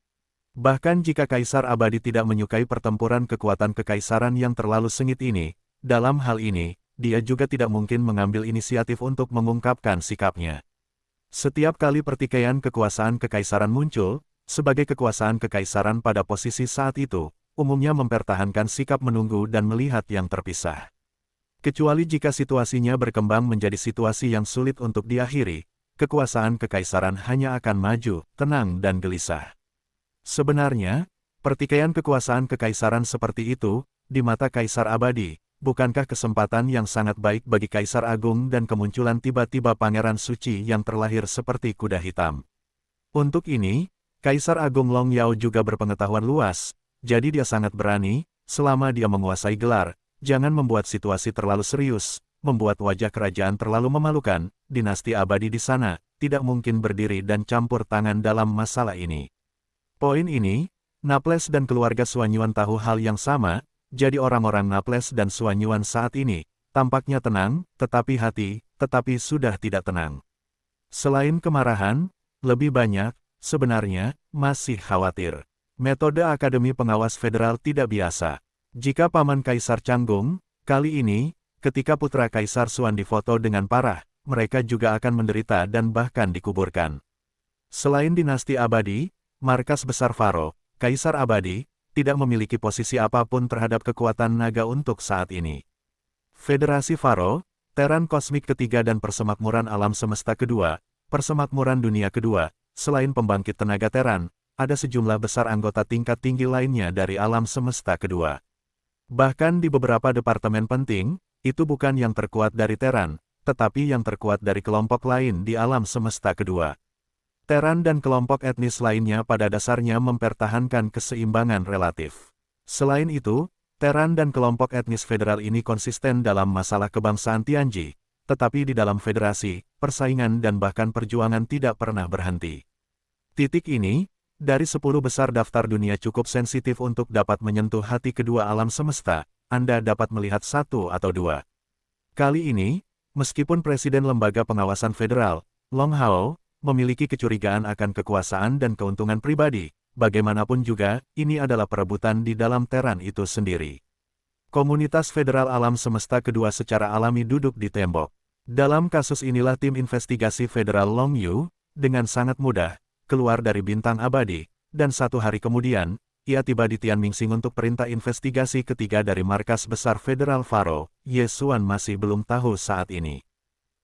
Bahkan jika Kaisar Abadi tidak menyukai pertempuran kekuatan kekaisaran yang terlalu sengit ini, dalam hal ini, dia juga tidak mungkin mengambil inisiatif untuk mengungkapkan sikapnya. Setiap kali pertikaian kekuasaan kekaisaran muncul, sebagai kekuasaan kekaisaran pada posisi saat itu, umumnya mempertahankan sikap menunggu dan melihat yang terpisah. Kecuali jika situasinya berkembang menjadi situasi yang sulit untuk diakhiri, kekuasaan kekaisaran hanya akan maju, tenang dan gelisah. Sebenarnya, pertikaian kekuasaan kekaisaran seperti itu, di mata Kaisar Abadi, bukankah kesempatan yang sangat baik bagi Kaisar Agung dan kemunculan tiba-tiba Pangeran Suci yang terlahir seperti kuda hitam? Untuk ini, Kaisar Agung Long Yao juga berpengetahuan luas, jadi dia sangat berani, selama dia menguasai gelar, jangan membuat situasi terlalu serius, membuat wajah kerajaan terlalu memalukan, dinasti abadi di sana, tidak mungkin berdiri dan campur tangan dalam masalah ini. Poin ini, Naples dan keluarga Suanyuan tahu hal yang sama, jadi orang-orang Naples dan Suanyuan saat ini, tampaknya tenang, tetapi sudah tidak tenang. Selain kemarahan, lebih banyak, sebenarnya, masih khawatir. Metode Akademi Pengawas Federal tidak biasa. Jika Paman Kaisar canggung, kali ini, ketika putra Kaisar Suan difoto dengan parah, mereka juga akan menderita dan bahkan dikuburkan. Selain dinasti abadi, markas besar Faro, Kaisar Abadi, tidak memiliki posisi apapun terhadap kekuatan naga untuk saat ini. Federasi Faro, Teran Kosmik Ketiga dan Persemakmuran Alam Semesta Kedua, Persemakmuran Dunia Kedua, selain pembangkit tenaga Teran, ada sejumlah besar anggota tingkat tinggi lainnya dari Alam Semesta Kedua. Bahkan di beberapa departemen penting, itu bukan yang terkuat dari Teran, tetapi yang terkuat dari kelompok lain di Alam Semesta Kedua. Teran dan kelompok etnis lainnya pada dasarnya mempertahankan keseimbangan relatif. Selain itu, Teran dan kelompok etnis federal ini konsisten dalam masalah kebangsaan Tianji, tetapi di dalam federasi, persaingan dan bahkan perjuangan tidak pernah berhenti. Titik ini, dari 10 besar daftar dunia cukup sensitif untuk dapat menyentuh hati kedua alam semesta, Anda dapat melihat satu atau dua. Kali ini, meskipun Presiden Lembaga Pengawasan Federal, Long Hao, memiliki kecurigaan akan kekuasaan dan keuntungan pribadi, bagaimanapun juga, ini adalah perebutan di dalam Teran itu sendiri. Komunitas Federal Alam Semesta Kedua secara alami duduk di tembok. Dalam kasus inilah tim investigasi Federal Long Yu, dengan sangat mudah, keluar dari bintang abadi, dan 1 hari kemudian, ia tiba di Tianmingxing untuk perintah investigasi ketiga dari markas besar Federal Faro. Ye Xuan masih belum tahu saat ini.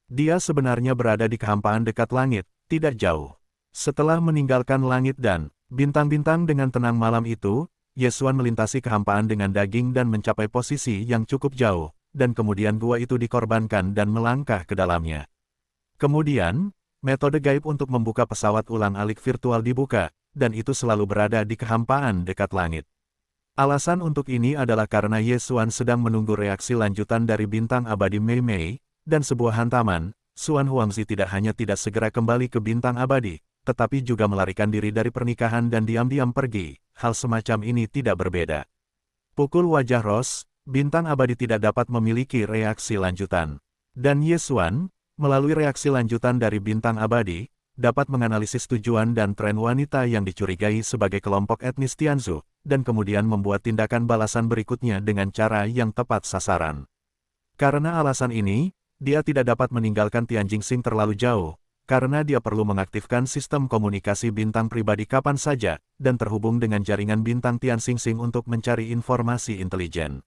Dia sebenarnya berada di kehampaan dekat langit, tidak jauh. Setelah meninggalkan langit dan bintang-bintang dengan tenang malam itu, Ye Xuan melintasi kehampaan dengan daging dan mencapai posisi yang cukup jauh, dan kemudian gua itu dikorbankan dan melangkah ke dalamnya. Kemudian, metode gaib untuk membuka pesawat ulang-alik virtual dibuka, dan itu selalu berada di kehampaan dekat langit. Alasan untuk ini adalah karena Ye Xuan sedang menunggu reaksi lanjutan dari bintang abadi Mei Mei, dan sebuah hantaman. Xuan Huangzi tidak hanya tidak segera kembali ke bintang abadi, tetapi juga melarikan diri dari pernikahan dan diam-diam pergi. Hal semacam ini tidak berbeda. Pukul wajah Ros, bintang abadi tidak dapat memiliki reaksi lanjutan. Dan Ye Xuan, melalui reaksi lanjutan dari bintang abadi, dapat menganalisis tujuan dan tren wanita yang dicurigai sebagai kelompok etnis Tianzu, dan kemudian membuat tindakan balasan berikutnya dengan cara yang tepat sasaran. Karena alasan ini, dia tidak dapat meninggalkan Tianjingxing terlalu jauh, karena dia perlu mengaktifkan sistem komunikasi bintang pribadi kapan saja, dan terhubung dengan jaringan bintang Tianjingxing untuk mencari informasi intelijen.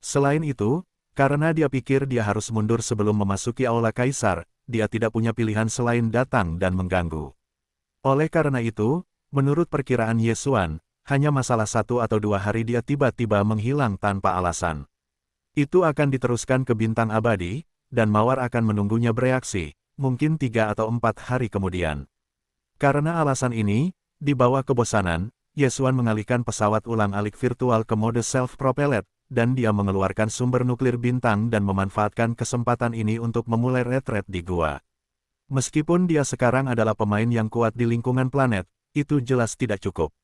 Selain itu, karena dia pikir dia harus mundur sebelum memasuki Aula Kaisar, dia tidak punya pilihan selain datang dan mengganggu. Oleh karena itu, menurut perkiraan Ye Xuan, hanya masalah 1 atau 2 hari dia tiba-tiba menghilang tanpa alasan. Itu akan diteruskan ke bintang abadi, dan Mawar akan menunggunya bereaksi, mungkin 3 atau 4 hari kemudian. Karena alasan ini, di bawah kebosanan, Ye Xuan mengalihkan pesawat ulang-alik virtual ke mode self-propelled, dan dia mengeluarkan sumber nuklir bintang dan memanfaatkan kesempatan ini untuk memulai retret di gua. Meskipun dia sekarang adalah pemain yang kuat di lingkungan planet, itu jelas tidak cukup.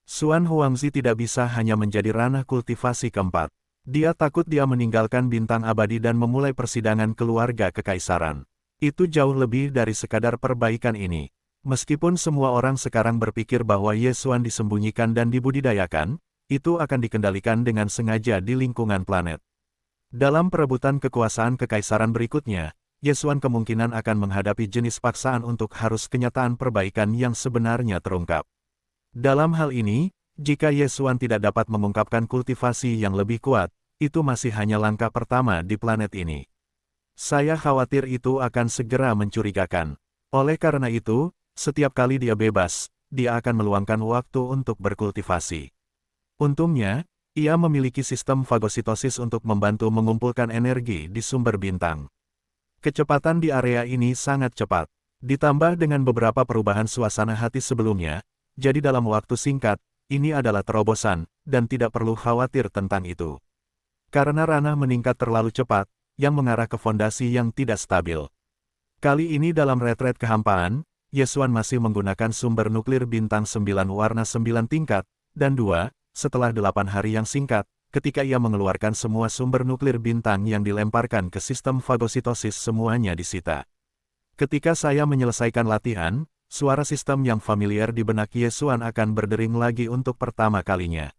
Xuan Huangzi tidak bisa hanya menjadi ranah kultivasi keempat. Dia takut dia meninggalkan bintang abadi dan memulai persidangan keluarga kekaisaran. Itu jauh lebih dari sekadar perbaikan ini. Meskipun semua orang sekarang berpikir bahwa Yesuan disembunyikan dan dibudidayakan, itu akan dikendalikan dengan sengaja di lingkungan planet. Dalam perebutan kekuasaan kekaisaran berikutnya, Yesuan kemungkinan akan menghadapi jenis paksaan untuk harus kenyataan perbaikan yang sebenarnya terungkap. Dalam hal ini, jika Yesuan tidak dapat mengungkapkan kultivasi yang lebih kuat, itu masih hanya langkah pertama di planet ini. Saya khawatir itu akan segera mencurigakan. Oleh karena itu, setiap kali dia bebas, dia akan meluangkan waktu untuk berkultivasi. Untungnya, ia memiliki sistem fagositosis untuk membantu mengumpulkan energi di sumber bintang. Kecepatan di area ini sangat cepat, ditambah dengan beberapa perubahan suasana hati sebelumnya, jadi dalam waktu singkat, ini adalah terobosan, dan tidak perlu khawatir tentang itu. Karena ranah meningkat terlalu cepat, yang mengarah ke fondasi yang tidak stabil. Kali ini dalam retret kehampaan, Yesuan masih menggunakan sumber nuklir bintang 9 warna 9 tingkat, dan 2, setelah 8 hari yang singkat, ketika ia mengeluarkan semua sumber nuklir bintang yang dilemparkan ke sistem fagositosis semuanya disita. Ketika saya menyelesaikan latihan, suara sistem yang familiar di benak Yesuan akan berdering lagi untuk pertama kalinya.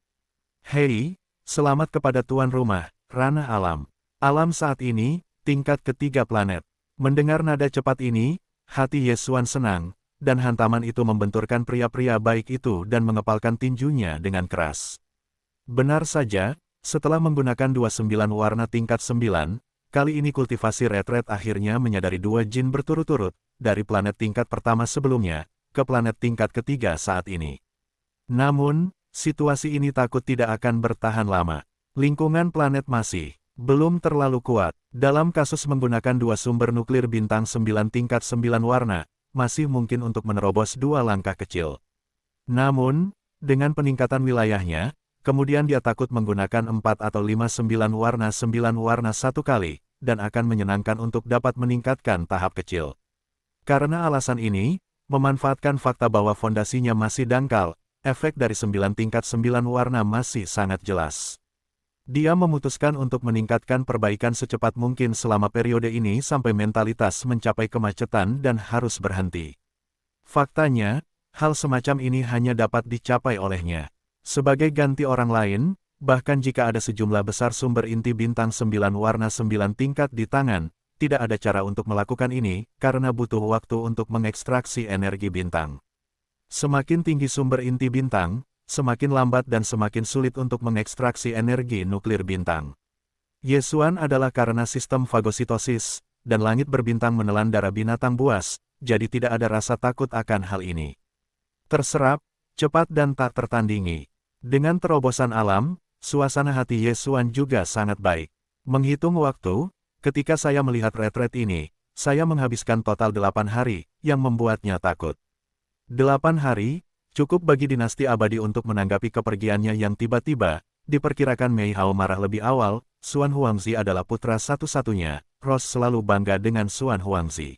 Hei, selamat kepada tuan rumah, ranah alam. Alam saat ini, tingkat ketiga planet. Mendengar nada cepat ini, hati Yesuan senang, dan hantaman itu membenturkan pria-pria baik itu dan mengepalkan tinjunya dengan keras. Benar saja, setelah menggunakan 29 warna tingkat 9, kali ini kultivasi retret akhirnya menyadari 2 jin berturut-turut, dari planet tingkat pertama sebelumnya, ke planet tingkat ketiga saat ini. Namun, situasi ini takut tidak akan bertahan lama. Lingkungan planet masih belum terlalu kuat. Dalam kasus menggunakan 2 sumber nuklir bintang 9 tingkat 9 warna, masih mungkin untuk menerobos 2 langkah kecil. Namun, dengan peningkatan wilayahnya, kemudian dia takut menggunakan 4 atau 5 9 warna 1 kali, dan akan menyenangkan untuk dapat meningkatkan tahap kecil. Karena alasan ini, memanfaatkan fakta bahwa fondasinya masih dangkal, efek dari 9 tingkat 9 warna masih sangat jelas. Dia memutuskan untuk meningkatkan perbaikan secepat mungkin selama periode ini sampai mentalitas mencapai kemacetan dan harus berhenti. Faktanya, hal semacam ini hanya dapat dicapai olehnya. Sebagai ganti orang lain, bahkan jika ada sejumlah besar sumber inti bintang 9 warna 9 tingkat di tangan, tidak ada cara untuk melakukan ini, karena butuh waktu untuk mengekstraksi energi bintang. Semakin tinggi sumber inti bintang, semakin lambat dan semakin sulit untuk mengekstraksi energi nuklir bintang. Yesuan adalah karena sistem fagositosis, dan langit berbintang menelan darah binatang buas, jadi tidak ada rasa takut akan hal ini. Terserap, cepat dan tak tertandingi. Dengan terobosan alam, suasana hati Yesuan juga sangat baik. Menghitung waktu, ketika saya melihat retret ini, saya menghabiskan total 8 hari, yang membuatnya takut. 8 hari, cukup bagi dinasti abadi untuk menanggapi kepergiannya yang tiba-tiba. Diperkirakan Mei Hao marah lebih awal. Xuan Huangzi adalah putra satu-satunya. Ross selalu bangga dengan Xuan Huangzi.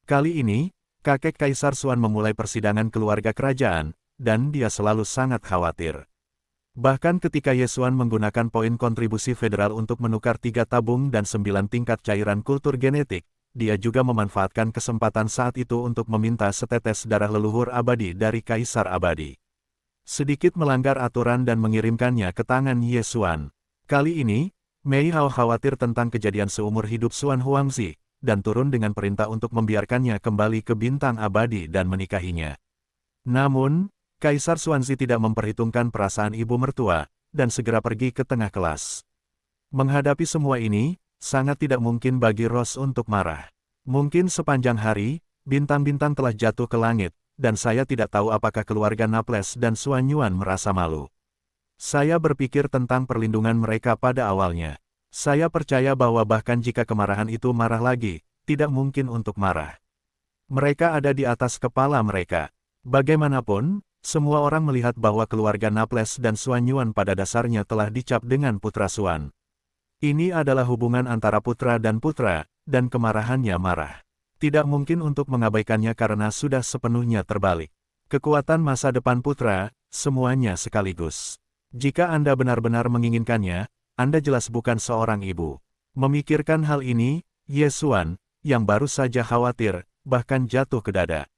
Kali ini, kakek Kaisar Xuan memulai persidangan keluarga kerajaan, dan dia selalu sangat khawatir. Bahkan ketika Yesuan menggunakan poin kontribusi federal untuk menukar 3 tabung dan 9 tingkat cairan kultur genetik, dia juga memanfaatkan kesempatan saat itu untuk meminta setetes darah leluhur abadi dari Kaisar Abadi. Sedikit melanggar aturan dan mengirimkannya ke tangan Yesuan. Kali ini, Mei Hao khawatir tentang kejadian seumur hidup Xuan Huangzi, dan turun dengan perintah untuk membiarkannya kembali ke bintang abadi dan menikahinya. Namun, Kaisar Xuanzi tidak memperhitungkan perasaan ibu mertua, dan segera pergi ke tengah kelas. Menghadapi semua ini, sangat tidak mungkin bagi Ross untuk marah. Mungkin sepanjang hari, bintang-bintang telah jatuh ke langit, dan saya tidak tahu apakah keluarga Naples dan Xuan Yuan merasa malu. Saya berpikir tentang perlindungan mereka pada awalnya. Saya percaya bahwa bahkan jika kemarahan itu marah lagi, tidak mungkin untuk marah. Mereka ada di atas kepala mereka. Bagaimanapun, semua orang melihat bahwa keluarga Naples dan Xuan Yuan pada dasarnya telah dicap dengan putra Xuan. Ini adalah hubungan antara putra, dan kemarahannya marah. Tidak mungkin untuk mengabaikannya karena sudah sepenuhnya terbalik. Kekuatan masa depan putra, semuanya sekaligus. Jika Anda benar-benar menginginkannya, Anda jelas bukan seorang ibu. Memikirkan hal ini, Yesuan, yang baru saja khawatir, bahkan jatuh ke dada.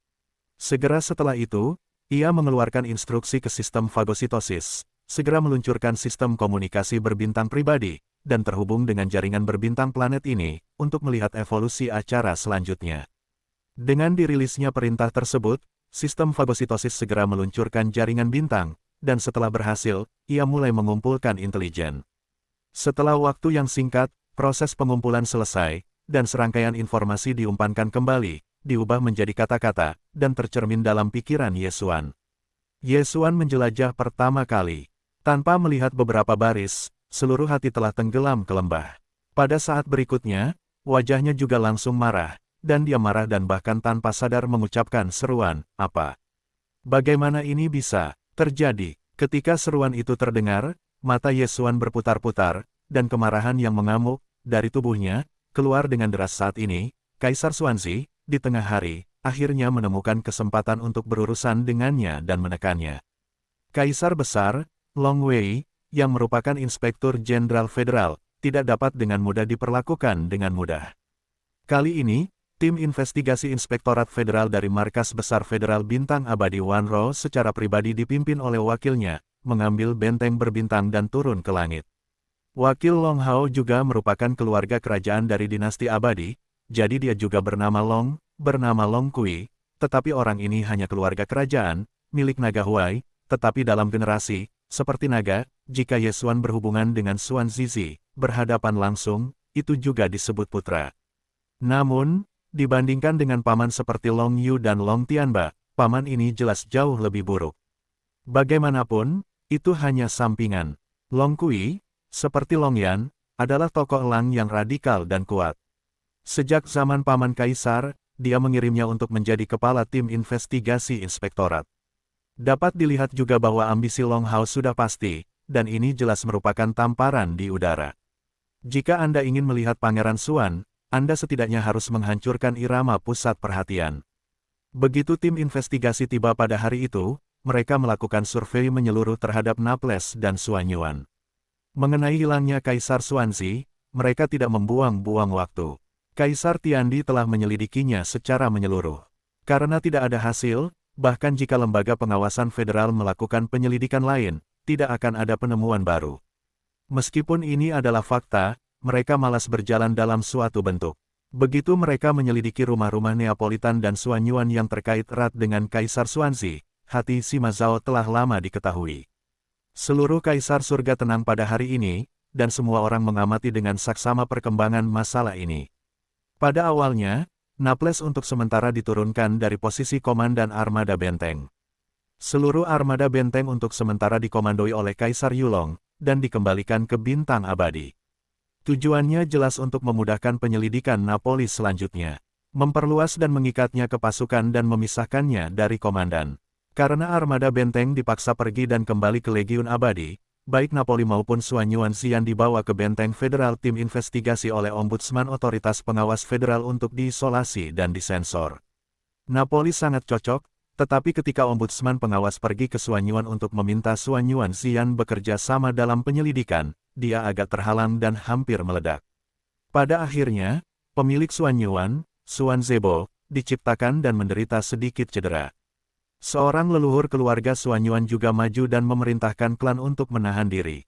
Segera setelah itu, ia mengeluarkan instruksi ke sistem fagositosis, segera meluncurkan sistem komunikasi berbintang pribadi, dan terhubung dengan jaringan berbintang planet ini, untuk melihat evolusi acara selanjutnya. Dengan dirilisnya perintah tersebut, sistem fagositosis segera meluncurkan jaringan bintang, dan setelah berhasil, ia mulai mengumpulkan intelijen. Setelah waktu yang singkat, proses pengumpulan selesai, dan serangkaian informasi diumpankan kembali, diubah menjadi kata-kata, dan tercermin dalam pikiran Yesuan. Yesuan menjelajah pertama kali. Tanpa melihat beberapa baris, seluruh hati telah tenggelam ke lembah. Pada saat berikutnya, wajahnya juga langsung marah, dan dia marah dan bahkan tanpa sadar mengucapkan seruan, "Apa? Bagaimana ini bisa terjadi?" Ketika seruan itu terdengar, mata Yesuan berputar-putar, dan kemarahan yang mengamuk dari tubuhnya keluar dengan deras. Saat ini, Kaisar Xuanzi, di tengah hari, akhirnya menemukan kesempatan untuk berurusan dengannya dan menekannya. Kaisar Besar, Long Wei, yang merupakan Inspektur Jenderal Federal, tidak dapat dengan mudah diperlakukan dengan mudah. Kali ini, tim investigasi Inspektorat Federal dari Markas Besar Federal Bintang Abadi Wanro secara pribadi dipimpin oleh wakilnya, mengambil benteng berbintang dan turun ke langit. Wakil Long Hao juga merupakan keluarga kerajaan dari dinasti abadi, jadi dia juga bernama Long Kui, tetapi orang ini hanya keluarga kerajaan, milik Naga Huai, tetapi dalam generasi, seperti naga, jika Yesuan berhubungan dengan Xuan Zizi, berhadapan langsung, itu juga disebut putra. Namun, dibandingkan dengan paman seperti Long Yu dan Long Tianba, paman ini jelas jauh lebih buruk. Bagaimanapun, itu hanya sampingan. Long Kui, seperti Long Yan, adalah tokoh elang yang radikal dan kuat. Sejak zaman paman kaisar, dia mengirimnya untuk menjadi kepala tim investigasi inspektorat. Dapat dilihat juga bahwa ambisi Long Hao sudah pasti, dan ini jelas merupakan tamparan di udara. Jika Anda ingin melihat Pangeran Xuan, Anda setidaknya harus menghancurkan irama pusat perhatian. Begitu tim investigasi tiba pada hari itu, mereka melakukan survei menyeluruh terhadap Naples dan Xuan Yuan. Mengenai hilangnya Kaisar Xuanzi, mereka tidak membuang-buang waktu. Kaisar Tiandi telah menyelidikinya secara menyeluruh. Karena tidak ada hasil, bahkan jika lembaga pengawasan federal melakukan penyelidikan lain, tidak akan ada penemuan baru. Meskipun ini adalah fakta, mereka malas berjalan dalam suatu bentuk. Begitu mereka menyelidiki rumah-rumah Neapolitan dan Xuan Yuan yang terkait erat dengan Kaisar Xuanzi, hati Sima Zhao telah lama diketahui. Seluruh kaisar surga tenang pada hari ini, dan semua orang mengamati dengan saksama perkembangan masalah ini. Pada awalnya, Naples untuk sementara diturunkan dari posisi komandan armada benteng. Seluruh armada benteng untuk sementara dikomandoi oleh Kaisar Yulong, dan dikembalikan ke bintang abadi. Tujuannya jelas untuk memudahkan penyelidikan Napoli selanjutnya, memperluas dan mengikatnya ke pasukan dan memisahkannya dari komandan. Karena armada benteng dipaksa pergi dan kembali ke Legiun Abadi, baik Napoli maupun Xuan Yuan Xian dibawa ke benteng federal tim investigasi oleh Ombudsman Otoritas Pengawas Federal untuk diisolasi dan disensor. Napoli sangat cocok, tetapi ketika Ombudsman Pengawas pergi ke Xuan Yuan untuk meminta Xuan Yuan Xian bekerja sama dalam penyelidikan, dia agak terhalang dan hampir meledak. Pada akhirnya, pemilik Xuan Yuan, Xuan Zebo, diciptakan dan menderita sedikit cedera. Seorang leluhur keluarga Xuan Yuan juga maju dan memerintahkan klan untuk menahan diri.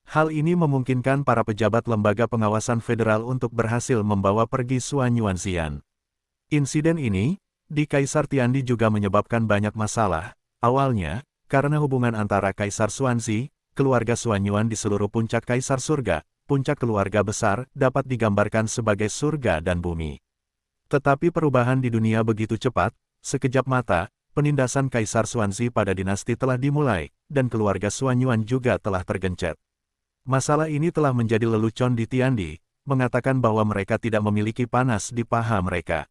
Hal ini memungkinkan para pejabat lembaga pengawasan federal untuk berhasil membawa pergi Xuan Yuan Xian. Insiden ini, di Kaisar Tiandi juga menyebabkan banyak masalah. Awalnya, karena hubungan antara Kaisar Xuanzi, keluarga Xuan Yuan di seluruh puncak Kaisar Surga, puncak keluarga besar, dapat digambarkan sebagai surga dan bumi. Tetapi perubahan di dunia begitu cepat, sekejap mata, penindasan Kaisar Xuanzi pada dinasti telah dimulai, dan keluarga Xuan Yuan juga telah tergencet. Masalah ini telah menjadi lelucon di Tiandi, mengatakan bahwa mereka tidak memiliki panas di paha mereka.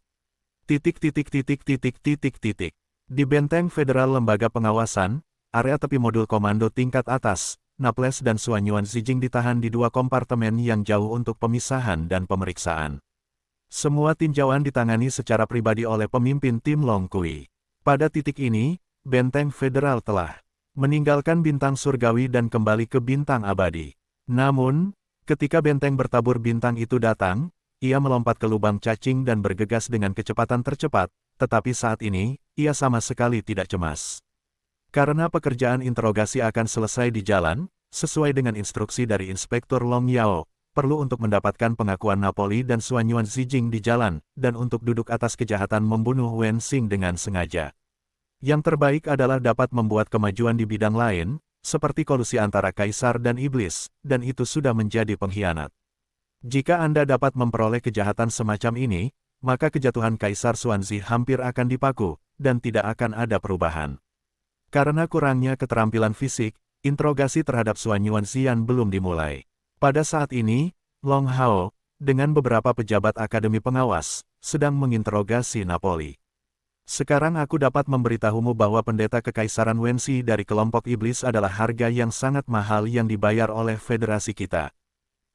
Di benteng federal lembaga pengawasan, area tepi modul komando tingkat atas, Naples dan Xuan Yuan Zijing ditahan di dua kompartemen yang jauh untuk pemisahan dan pemeriksaan. Semua tinjauan ditangani secara pribadi oleh pemimpin tim Long Kui. Pada titik ini, benteng federal telah meninggalkan bintang surgawi dan kembali ke bintang abadi. Namun, ketika benteng bertabur bintang itu datang, ia melompat ke lubang cacing dan bergegas dengan kecepatan tercepat, tetapi saat ini, ia sama sekali tidak cemas. Karena pekerjaan interogasi akan selesai di jalan, sesuai dengan instruksi dari Inspektur Long Yao, perlu untuk mendapatkan pengakuan Napoli dan Xuanyuan Zijing di jalan, dan untuk duduk atas kejahatan membunuh Wen Xing dengan sengaja. Yang terbaik adalah dapat membuat kemajuan di bidang lain, seperti kolusi antara Kaisar dan Iblis, dan itu sudah menjadi pengkhianat. Jika Anda dapat memperoleh kejahatan semacam ini, maka kejatuhan Kaisar Xuanzi hampir akan dipaku, dan tidak akan ada perubahan. Karena kurangnya keterampilan fisik, interogasi terhadap Xuanyuan Xian belum dimulai. Pada saat ini, Long Hao, dengan beberapa pejabat akademi pengawas, sedang menginterogasi Napoli. Sekarang aku dapat memberitahumu bahwa pendeta kekaisaran Wenxi dari kelompok iblis adalah harga yang sangat mahal yang dibayar oleh federasi kita.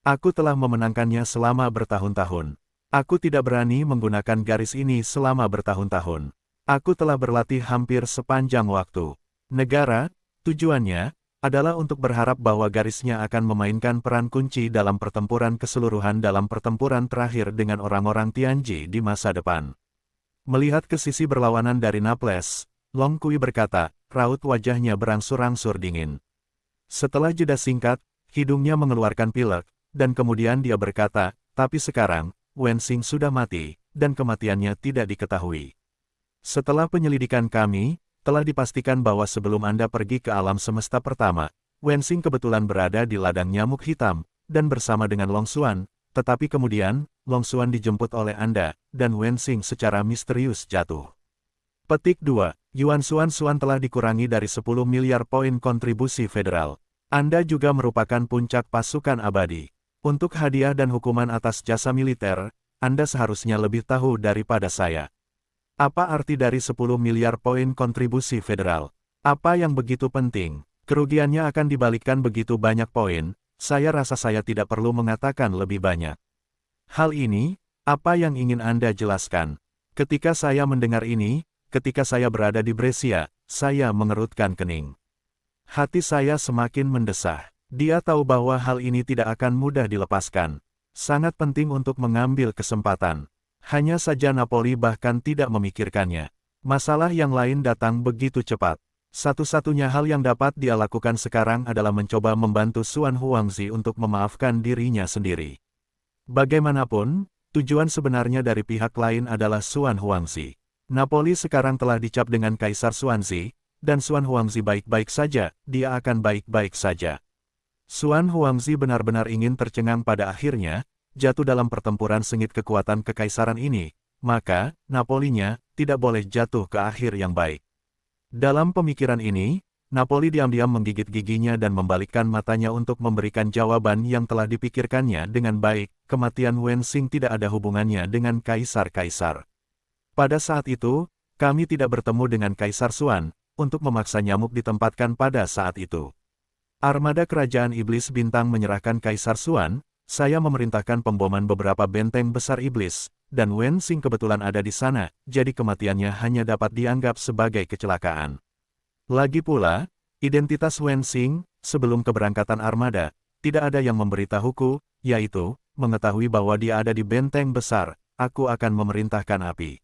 Aku telah memenangkannya selama bertahun-tahun. Aku tidak berani menggunakan garis ini selama bertahun-tahun. Aku telah berlatih hampir sepanjang waktu. Negara, tujuannya, adalah untuk berharap bahwa garisnya akan memainkan peran kunci dalam pertempuran keseluruhan dalam pertempuran terakhir dengan orang-orang Tianji di masa depan. Melihat ke sisi berlawanan dari Naples, Long Kui berkata, raut wajahnya berangsur-angsur dingin. Setelah jeda singkat, hidungnya mengeluarkan pilek, dan kemudian dia berkata, tapi sekarang, Wen Xing sudah mati, dan kematiannya tidak diketahui. Setelah penyelidikan kami, telah dipastikan bahwa sebelum Anda pergi ke alam semesta pertama, Wen Xing kebetulan berada di ladang nyamuk hitam, dan bersama dengan Long Xuan, tetapi kemudian, Long Xuan dijemput oleh Anda, dan Wen Xing secara misterius jatuh. Petik 2. Yuan Xuan telah dikurangi dari 10 miliar poin kontribusi federal. Anda juga merupakan puncak pasukan abadi. Untuk hadiah dan hukuman atas jasa militer, Anda seharusnya lebih tahu daripada saya. Apa arti dari 10 miliar poin kontribusi federal? Apa yang begitu penting? Kerugiannya akan dibalikkan begitu banyak poin, saya rasa saya tidak perlu mengatakan lebih banyak. Hal ini, apa yang ingin Anda jelaskan? Ketika saya mendengar ini, ketika saya berada di Brescia, saya mengerutkan kening. Hati saya semakin mendesah. Dia tahu bahwa hal ini tidak akan mudah dilepaskan. Sangat penting untuk mengambil kesempatan. Hanya saja Napoli bahkan tidak memikirkannya. Masalah yang lain datang begitu cepat. Satu-satunya hal yang dapat dia lakukan sekarang adalah mencoba membantu Xuan Huangzi untuk memaafkan dirinya sendiri. Bagaimanapun, tujuan sebenarnya dari pihak lain adalah Xuan Huangzi. Napoli sekarang telah dicap dengan Kaisar Xuanzi, dan Xuan Huangzi baik-baik saja, dia akan baik-baik saja. Xuan Huangzi benar-benar ingin tercengang pada akhirnya, jatuh dalam pertempuran sengit kekuatan kekaisaran ini, maka, Napolinya, tidak boleh jatuh ke akhir yang baik. Dalam pemikiran ini, Napoli diam-diam menggigit giginya dan membalikkan matanya untuk memberikan jawaban yang telah dipikirkannya dengan baik, kematian Wen Xing tidak ada hubungannya dengan kaisar-kaisar. Pada saat itu, kami tidak bertemu dengan Kaisar Xuan, untuk memaksa nyamuk ditempatkan pada saat itu. Armada Kerajaan Iblis Bintang menyerahkan Kaisar Xuan, saya memerintahkan pemboman beberapa benteng besar iblis, dan Wen Xing kebetulan ada di sana, jadi kematiannya hanya dapat dianggap sebagai kecelakaan. Lagi pula, identitas Wen Xing, sebelum keberangkatan armada, tidak ada yang memberitahuku, yaitu, mengetahui bahwa dia ada di benteng besar, aku akan memerintahkan api.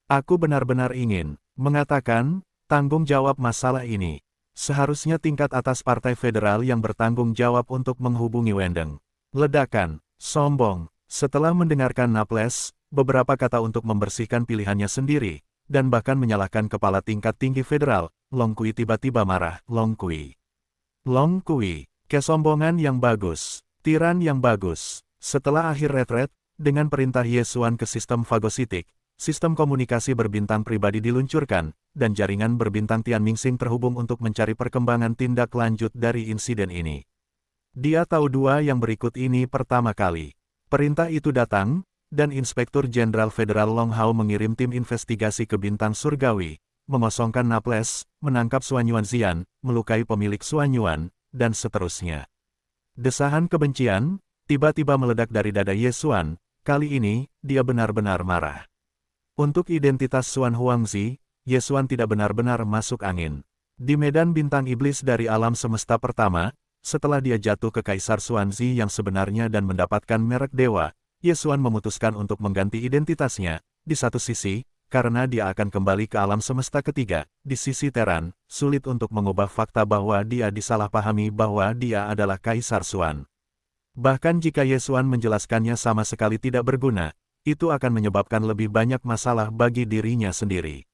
Aku benar-benar ingin mengatakan, tanggung jawab masalah ini. Seharusnya tingkat atas Partai Federal yang bertanggung jawab untuk menghubungi Wendeng. Ledakan, sombong, setelah mendengarkan Naples, beberapa kata untuk membersihkan pilihannya sendiri, dan bahkan menyalahkan kepala tingkat tinggi federal, Long Kui tiba-tiba marah, Long Kui, kesombongan yang bagus, tiran yang bagus. Setelah akhir retret, dengan perintah Yesuan ke sistem fagositik, sistem komunikasi berbintang pribadi diluncurkan, dan jaringan berbintang Tianmingxing terhubung untuk mencari perkembangan tindak lanjut dari insiden ini. Dia tahu dua yang berikut ini pertama kali. Perintah itu datang, dan Inspektur Jenderal Federal Long Hao mengirim tim investigasi ke Bintang Surgawi, mengosongkan Naples, menangkap Xuanyuan Xian, melukai pemilik Xuanyuan, dan seterusnya. Desahan kebencian tiba-tiba meledak dari dada Yesuan. Kali ini, dia benar-benar marah. Untuk identitas Xuan Huangzi, Yesuan tidak benar-benar masuk angin. Di medan bintang iblis dari alam semesta pertama, setelah dia jatuh ke Kaisar Xuanzi yang sebenarnya dan mendapatkan merek dewa, Yesuan memutuskan untuk mengganti identitasnya. Di satu sisi, karena dia akan kembali ke alam semesta ketiga. Di sisi Terran, sulit untuk mengubah fakta bahwa dia disalahpahami bahwa dia adalah Kaisar Xuan. Bahkan jika Ye Xuan menjelaskannya sama sekali tidak berguna, itu akan menyebabkan lebih banyak masalah bagi dirinya sendiri.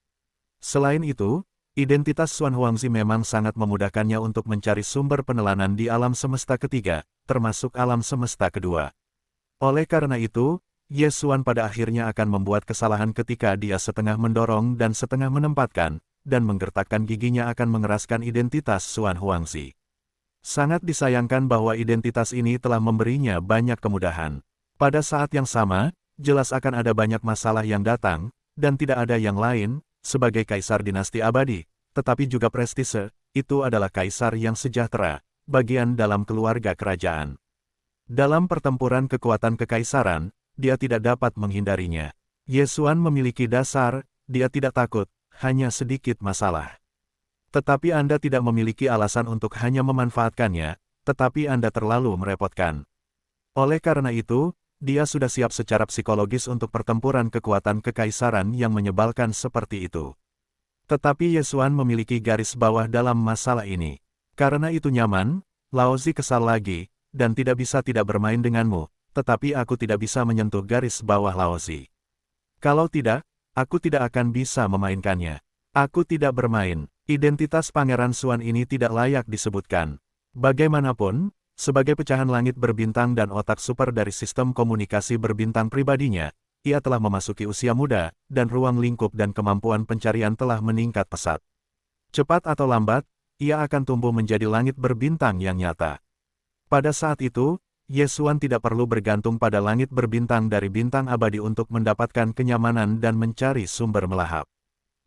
Selain itu, identitas Xuan Huangzi memang sangat memudahkannya untuk mencari sumber penelanan di alam semesta ketiga, termasuk alam semesta kedua. Oleh karena itu, Ye Xuan pada akhirnya akan membuat kesalahan ketika dia setengah mendorong dan setengah menempatkan, dan menggertakkan giginya akan mengeraskan identitas Xuan Huangzi. Sangat disayangkan bahwa identitas ini telah memberinya banyak kemudahan. Pada saat yang sama, jelas akan ada banyak masalah yang datang, dan tidak ada yang lain, sebagai kaisar dinasti abadi, tetapi juga prestise, itu adalah kaisar yang sejahtera, bagian dalam keluarga kerajaan. Dalam pertempuran kekuatan kekaisaran, dia tidak dapat menghindarinya. Ye Xuan memiliki dasar, dia tidak takut, hanya sedikit masalah. Tetapi Anda tidak memiliki alasan untuk hanya memanfaatkannya, tetapi Anda terlalu merepotkan. Oleh karena itu, dia sudah siap secara psikologis untuk pertempuran kekuatan kekaisaran yang menyebalkan seperti itu. Tetapi Ye Xuan memiliki garis bawah dalam masalah ini. Karena itu nyaman, Laozi kesal lagi, dan tidak bisa tidak bermain denganmu, tetapi aku tidak bisa menyentuh garis bawah Laozi. Kalau tidak, aku tidak akan bisa memainkannya. Aku tidak bermain. Identitas Pangeran Xuan ini tidak layak disebutkan. Bagaimanapun, sebagai pecahan langit berbintang dan otak super dari sistem komunikasi berbintang pribadinya, ia telah memasuki usia muda, dan ruang lingkup dan kemampuan pencarian telah meningkat pesat. Cepat atau lambat, ia akan tumbuh menjadi langit berbintang yang nyata. Pada saat itu, Ye Xuan tidak perlu bergantung pada langit berbintang dari bintang abadi untuk mendapatkan kenyamanan dan mencari sumber melahap.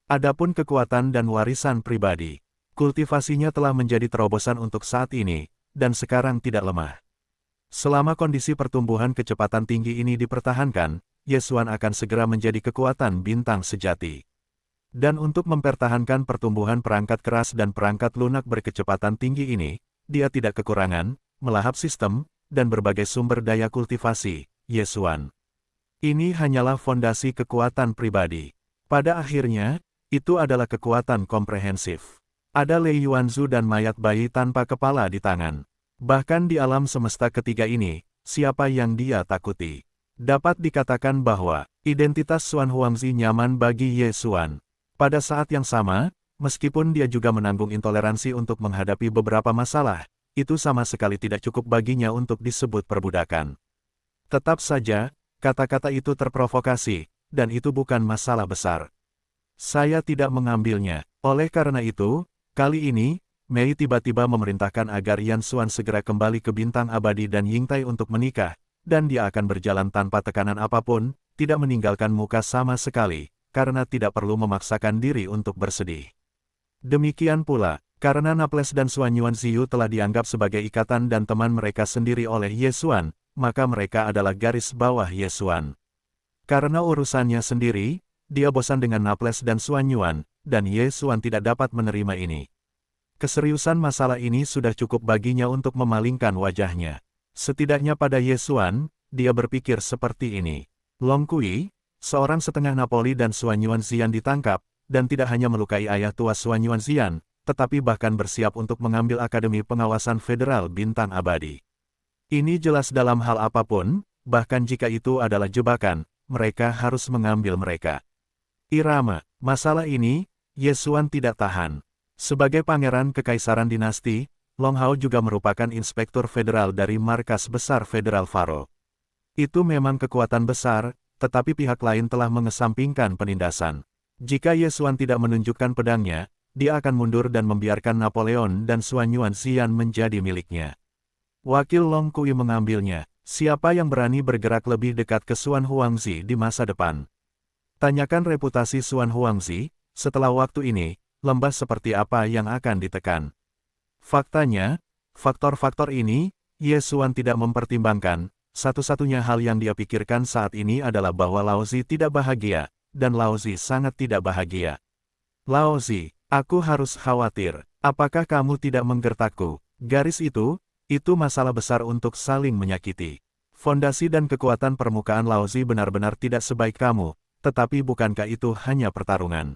Adapun kekuatan dan warisan pribadi, kultivasinya telah menjadi terobosan untuk saat ini, dan sekarang tidak lemah. Selama kondisi pertumbuhan kecepatan tinggi ini dipertahankan, Ye Xuan akan segera menjadi kekuatan bintang sejati. Dan untuk mempertahankan pertumbuhan perangkat keras dan perangkat lunak berkecepatan tinggi ini, dia tidak kekurangan melahap sistem dan berbagai sumber daya kultivasi, Ye Xuan. Ini hanyalah fondasi kekuatan pribadi. Pada akhirnya, itu adalah kekuatan komprehensif. Ada Lei Yuanzu dan mayat bayi tanpa kepala di tangan. Bahkan di alam semesta ketiga ini, siapa yang dia takuti? Dapat dikatakan bahwa identitas Xuan Huangzi nyaman bagi Ye Xuan. Pada saat yang sama, meskipun dia juga menanggung intoleransi untuk menghadapi beberapa masalah, itu sama sekali tidak cukup baginya untuk disebut perbudakan. Tetap saja, kata-kata itu terprovokasi, dan itu bukan masalah besar. Saya tidak mengambilnya. Oleh karena itu, kali ini, Mei tiba-tiba memerintahkan agar Yan Xuan segera kembali ke bintang abadi dan Yingtai untuk menikah, dan dia akan berjalan tanpa tekanan apapun, tidak meninggalkan muka sama sekali, karena tidak perlu memaksakan diri untuk bersedih. Demikian pula, karena Naples dan Xuan Yuanziyu telah dianggap sebagai ikatan dan teman mereka sendiri oleh Ye Xuan, maka mereka adalah garis bawah Ye Xuan. Karena urusannya sendiri, dia bosan dengan Naples dan Xuan Yuan, dan Ye Xuan tidak dapat menerima ini. Keseriusan masalah ini sudah cukup baginya untuk memalingkan wajahnya. Setidaknya pada Ye Xuan, dia berpikir seperti ini. Long Kui, seorang setengah Napoli dan Xuan Yuanzian ditangkap, dan tidak hanya melukai ayah tua Xuan Yuanzian, tetapi bahkan bersiap untuk mengambil Akademi Pengawasan Federal Bintang Abadi. Ini jelas dalam hal apapun, bahkan jika itu adalah jebakan, mereka harus mengambil mereka. Irama, masalah ini, Ye Xuan tidak tahan. Sebagai pangeran kekaisaran dinasti, Long Hao juga merupakan inspektur federal dari markas besar Federal Faro. Itu memang kekuatan besar, tetapi pihak lain telah mengesampingkan penindasan. Jika Ye Xuan tidak menunjukkan pedangnya, dia akan mundur dan membiarkan Napoleon dan Xuan Yuanzian menjadi miliknya. Wakil Long Kui mengambilnya. Siapa yang berani bergerak lebih dekat ke Xuan Huangzi di masa depan? Tanyakan reputasi Xuan Huangzi, setelah waktu ini, lembah seperti apa yang akan ditekan. Faktanya, faktor-faktor ini, Ye Xuan tidak mempertimbangkan. Satu-satunya hal yang dia pikirkan saat ini adalah bahwa Laozi tidak bahagia, dan Laozi sangat tidak bahagia. Laozi, aku harus khawatir. Apakah kamu tidak menggertakku? Garis itu masalah besar untuk saling menyakiti. Fondasi dan kekuatan permukaan Laozi benar-benar tidak sebaik kamu, tetapi bukankah itu hanya pertarungan?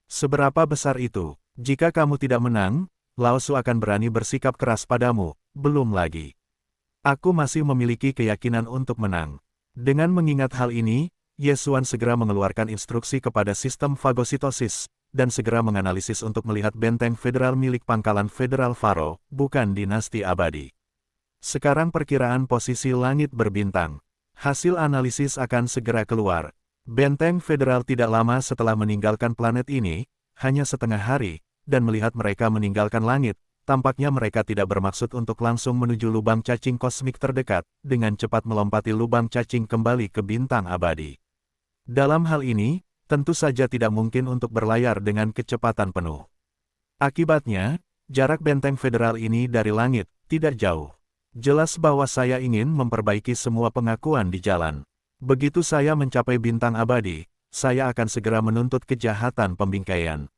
Seberapa besar itu? Jika kamu tidak menang, Lao Su akan berani bersikap keras padamu, belum lagi. Aku masih memiliki keyakinan untuk menang. Dengan mengingat hal ini, Ye Xuan segera mengeluarkan instruksi kepada sistem fagositosis, dan segera menganalisis untuk melihat benteng federal milik pangkalan federal Faro, bukan dinasti abadi. Sekarang perkiraan posisi langit berbintang. Hasil analisis akan segera keluar. Benteng federal tidak lama setelah meninggalkan planet ini, hanya setengah hari, dan melihat mereka meninggalkan langit, tampaknya mereka tidak bermaksud untuk langsung menuju lubang cacing kosmik terdekat, dengan cepat melompati lubang cacing kembali ke bintang abadi. Dalam hal ini, tentu saja tidak mungkin untuk berlayar dengan kecepatan penuh. Akibatnya, jarak benteng federal ini dari langit tidak jauh. Jelas bahwa saya ingin memperbaiki semua pengakuan di jalan. Begitu saya mencapai bintang abadi, saya akan segera menuntut kejahatan pembingkaian.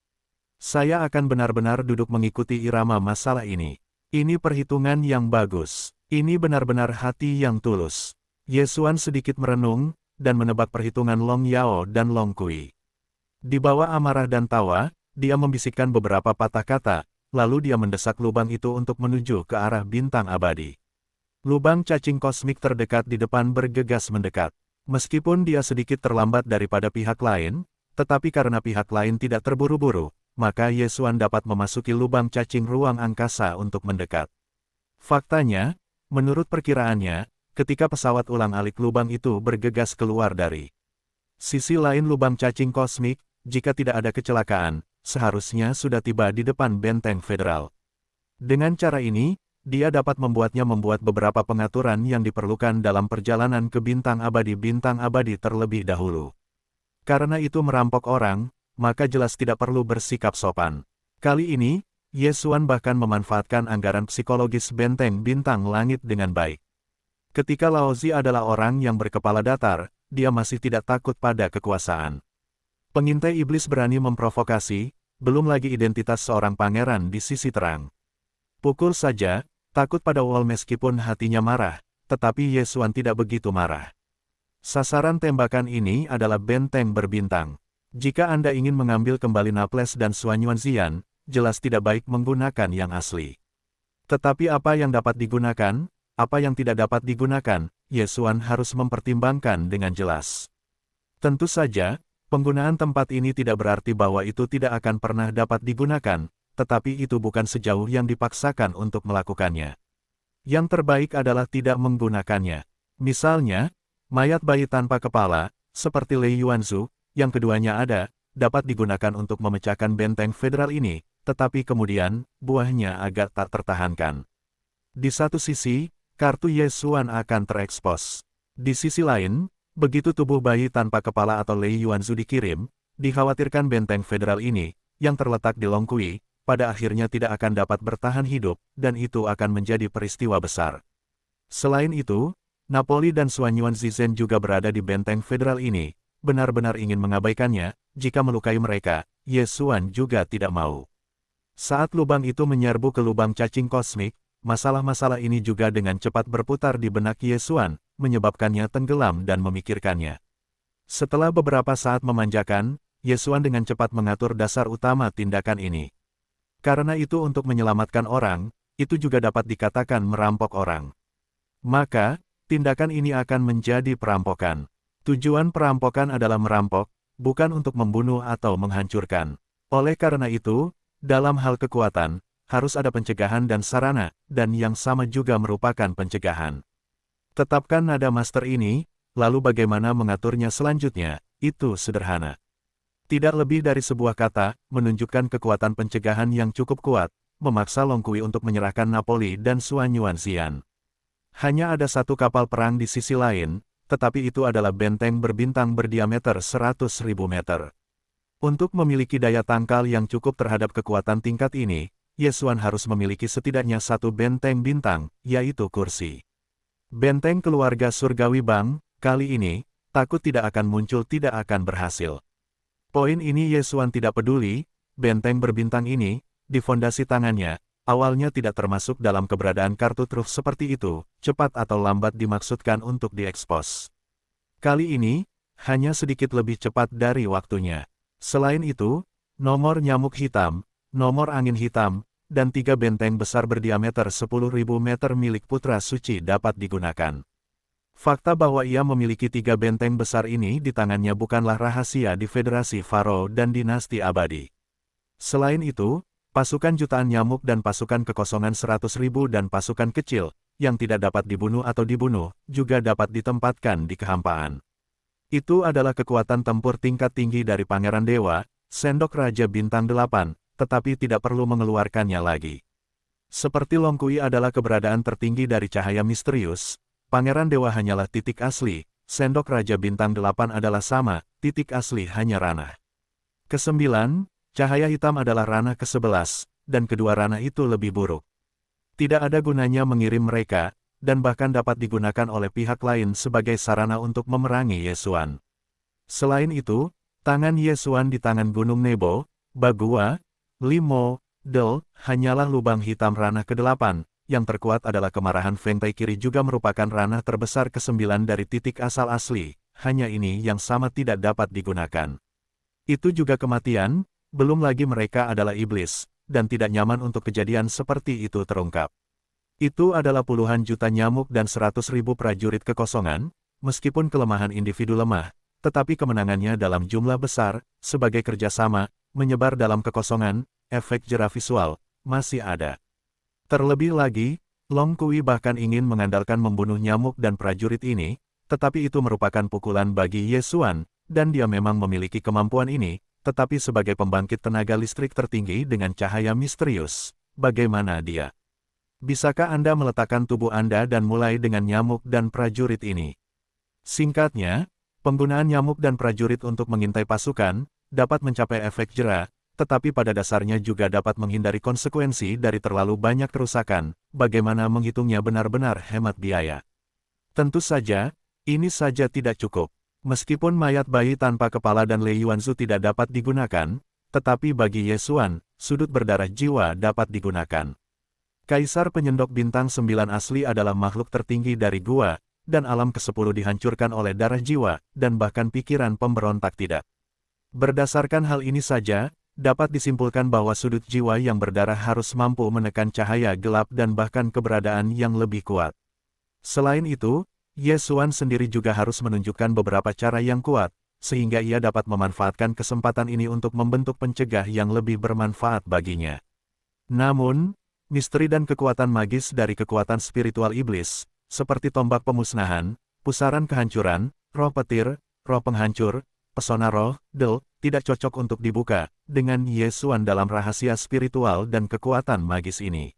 Saya akan benar-benar duduk mengikuti irama masalah ini. Ini perhitungan yang bagus. Ini benar-benar hati yang tulus. Ye Xuan sedikit merenung, dan menebak perhitungan Long Yao dan Long Kui. Di bawah amarah dan tawa, dia membisikkan beberapa patah kata, lalu dia mendesak lubang itu untuk menuju ke arah bintang abadi. Lubang cacing kosmik terdekat di depan bergegas mendekat. Meskipun dia sedikit terlambat daripada pihak lain, tetapi karena pihak lain tidak terburu-buru, maka Ye Xuan dapat memasuki lubang cacing ruang angkasa untuk mendekat. Faktanya, menurut perkiraannya, ketika pesawat ulang-alik lubang itu bergegas keluar dari sisi lain lubang cacing kosmik, jika tidak ada kecelakaan, seharusnya sudah tiba di depan benteng federal. Dengan cara ini, dia dapat membuat beberapa pengaturan yang diperlukan dalam perjalanan ke bintang abadi terlebih dahulu. Karena itu merampok orang, maka jelas tidak perlu bersikap sopan. Kali ini, Ye Xuan bahkan memanfaatkan anggaran psikologis benteng bintang langit dengan baik. Ketika Lao Zi adalah orang yang berkepala datar, dia masih tidak takut pada kekuasaan. Pengintai iblis berani memprovokasi, belum lagi identitas seorang pangeran di sisi terang. Pukul saja, takut pada Wall meskipun hatinya marah, tetapi Ye Xuan tidak begitu marah. Sasaran tembakan ini adalah benteng berbintang. Jika Anda ingin mengambil kembali Naples dan Suanyuan Xian, jelas tidak baik menggunakan yang asli. Tetapi apa yang dapat digunakan? Apa yang tidak dapat digunakan, Ye Xuan harus mempertimbangkan dengan jelas. Tentu saja, penggunaan tempat ini tidak berarti bahwa itu tidak akan pernah dapat digunakan, tetapi itu bukan sejauh yang dipaksakan untuk melakukannya. Yang terbaik adalah tidak menggunakannya. Misalnya, mayat bayi tanpa kepala, seperti Lei Yuanzhu, yang keduanya ada, dapat digunakan untuk memecahkan benteng federal ini, tetapi kemudian, buahnya agak tak tertahankan. Di satu sisi, kartu Ye Xuan akan terekspos. Di sisi lain, begitu tubuh bayi tanpa kepala atau Lei Yuanzhu dikirim, dikhawatirkan benteng federal ini, yang terletak di Long Kui, pada akhirnya tidak akan dapat bertahan hidup, dan itu akan menjadi peristiwa besar. Selain itu, Napoli dan Suanyuan Zizhen juga berada di benteng federal ini, benar-benar ingin mengabaikannya, jika melukai mereka, Ye Xuan juga tidak mau. Saat lubang itu menyerbu ke lubang cacing kosmik, masalah-masalah ini juga dengan cepat berputar di benak Ye Xuan, menyebabkannya tenggelam dan memikirkannya. Setelah beberapa saat memanjakan, Ye Xuan dengan cepat mengatur dasar utama tindakan ini. Karena itu untuk menyelamatkan orang, itu juga dapat dikatakan merampok orang. Maka, tindakan ini akan menjadi perampokan. Tujuan perampokan adalah merampok, bukan untuk membunuh atau menghancurkan. Oleh karena itu, dalam hal kekuatan, harus ada pencegahan dan sarana, dan yang sama juga merupakan pencegahan. Tetapkan nada master ini, lalu bagaimana mengaturnya selanjutnya, itu sederhana. Tidak lebih dari sebuah kata, menunjukkan kekuatan pencegahan yang cukup kuat, memaksa Long Kui untuk menyerahkan Napoli dan Suanyuan Xian. Hanya ada satu kapal perang di sisi lain, tetapi itu adalah benteng berbintang berdiameter 100.000 meter. Untuk memiliki daya tangkal yang cukup terhadap kekuatan tingkat ini, Ye Xuan harus memiliki setidaknya satu benteng bintang, yaitu kursi. Benteng keluarga surgawi Bang, kali ini, takut tidak akan muncul tidak akan berhasil. Poin ini Ye Xuan tidak peduli, benteng berbintang ini, di fondasi tangannya, awalnya tidak termasuk dalam keberadaan kartu truf seperti itu, cepat atau lambat dimaksudkan untuk diekspos. Kali ini, hanya sedikit lebih cepat dari waktunya. Selain itu, nomor nyamuk hitam, nomor angin hitam, dan 3 benteng besar berdiameter 10.000 meter milik Putra Suci dapat digunakan. Fakta bahwa ia memiliki 3 benteng besar ini di tangannya bukanlah rahasia di Federasi Faro dan Dinasti Abadi. Selain itu, pasukan jutaan nyamuk dan pasukan kekosongan 100.000 dan pasukan kecil, yang tidak dapat dibunuh atau dibunuh, juga dapat ditempatkan di kehampaan. Itu adalah kekuatan tempur tingkat tinggi dari Pangeran Dewa, Sendok Raja Bintang 8, tetapi tidak perlu mengeluarkannya lagi. Seperti Long Kui adalah keberadaan tertinggi dari cahaya misterius, Pangeran Dewa hanyalah titik asli, Sendok Raja Bintang 8 adalah sama, titik asli hanya ranah. Kesembilan, cahaya hitam adalah ranah ke-11, dan kedua ranah itu lebih buruk. Tidak ada gunanya mengirim mereka, dan bahkan dapat digunakan oleh pihak lain sebagai sarana untuk memerangi Yesuan. Selain itu, tangan Yesuan di tangan Gunung Nebo, Bagua, Limo, Del, hanyalah lubang hitam ranah ke-8, yang terkuat adalah kemarahan Feng Tai kiri juga merupakan ranah terbesar ke-9 dari titik asal asli, hanya ini yang sama tidak dapat digunakan. Itu juga kematian, belum lagi mereka adalah iblis, dan tidak nyaman untuk kejadian seperti itu terungkap. Itu adalah puluhan juta nyamuk dan 100.000 prajurit kekosongan, meskipun kelemahan individu lemah, tetapi kemenangannya dalam jumlah besar, sebagai kerjasama, menyebar dalam kekosongan, efek jera visual, masih ada. Terlebih lagi, Long Kui bahkan ingin mengandalkan membunuh nyamuk dan prajurit ini, tetapi itu merupakan pukulan bagi Yesuan, dan dia memang memiliki kemampuan ini, tetapi sebagai pembangkit tenaga listrik tertinggi dengan cahaya misterius, bagaimana dia? Bisakah Anda meletakkan tubuh Anda dan mulai dengan nyamuk dan prajurit ini? Singkatnya, penggunaan nyamuk dan prajurit untuk mengintai pasukan, dapat mencapai efek jera, tetapi pada dasarnya juga dapat menghindari konsekuensi dari terlalu banyak kerusakan, bagaimana menghitungnya benar-benar hemat biaya. Tentu saja, ini saja tidak cukup. Meskipun mayat bayi tanpa kepala dan Lei Yuanzu tidak dapat digunakan, tetapi bagi Yesuan, sudut berdarah jiwa dapat digunakan. Kaisar Penyendok Bintang 9 asli adalah makhluk tertinggi dari gua, dan alam ke-10 dihancurkan oleh darah jiwa, dan bahkan pikiran pemberontak tidak. Berdasarkan hal ini saja, dapat disimpulkan bahwa sudut jiwa yang berdarah harus mampu menekan cahaya gelap dan bahkan keberadaan yang lebih kuat. Selain itu, Yesuan sendiri juga harus menunjukkan beberapa cara yang kuat, sehingga ia dapat memanfaatkan kesempatan ini untuk membentuk pencegah yang lebih bermanfaat baginya. Namun, misteri dan kekuatan magis dari kekuatan spiritual iblis, seperti tombak pemusnahan, pusaran kehancuran, roh petir, roh penghancur, pesona roh, Del, tidak cocok untuk dibuka, dengan Yesuan dalam rahasia spiritual dan kekuatan magis ini.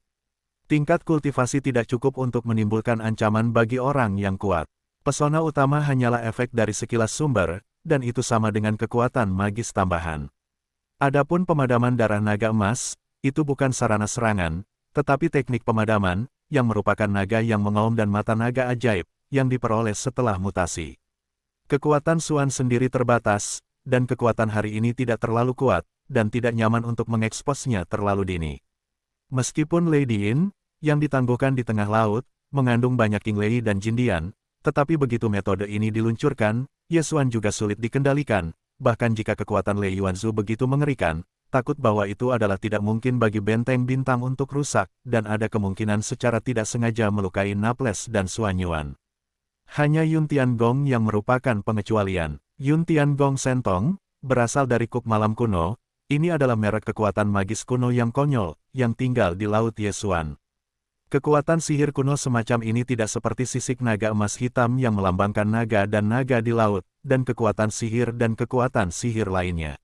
Tingkat kultivasi tidak cukup untuk menimbulkan ancaman bagi orang yang kuat. Pesona utama hanyalah efek dari sekilas sumber, dan itu sama dengan kekuatan magis tambahan. Adapun pemadaman darah naga emas, itu bukan sarana serangan, tetapi teknik pemadaman, yang merupakan naga yang mengaum dan mata naga ajaib, yang diperoleh setelah mutasi. Kekuatan Suan sendiri terbatas, dan kekuatan hari ini tidak terlalu kuat, dan tidak nyaman untuk mengeksposnya terlalu dini. Meskipun Lady Yin, yang ditangguhkan di tengah laut, mengandung banyak King Lei dan Jindian, tetapi begitu metode ini diluncurkan, Yesuan juga sulit dikendalikan, bahkan jika kekuatan Lei Yuanzu begitu mengerikan, takut bahwa itu adalah tidak mungkin bagi benteng bintang untuk rusak, dan ada kemungkinan secara tidak sengaja melukai Naples dan Suan Yuan. Hanya Yun Tiangong yang merupakan pengecualian. Yun Tiangong Sentong, berasal dari Kuk Malam kuno, ini adalah merek kekuatan magis kuno yang konyol, yang tinggal di Laut Yesuan. Kekuatan sihir kuno semacam ini tidak seperti sisik naga emas hitam yang melambangkan naga dan naga di laut, dan kekuatan sihir lainnya.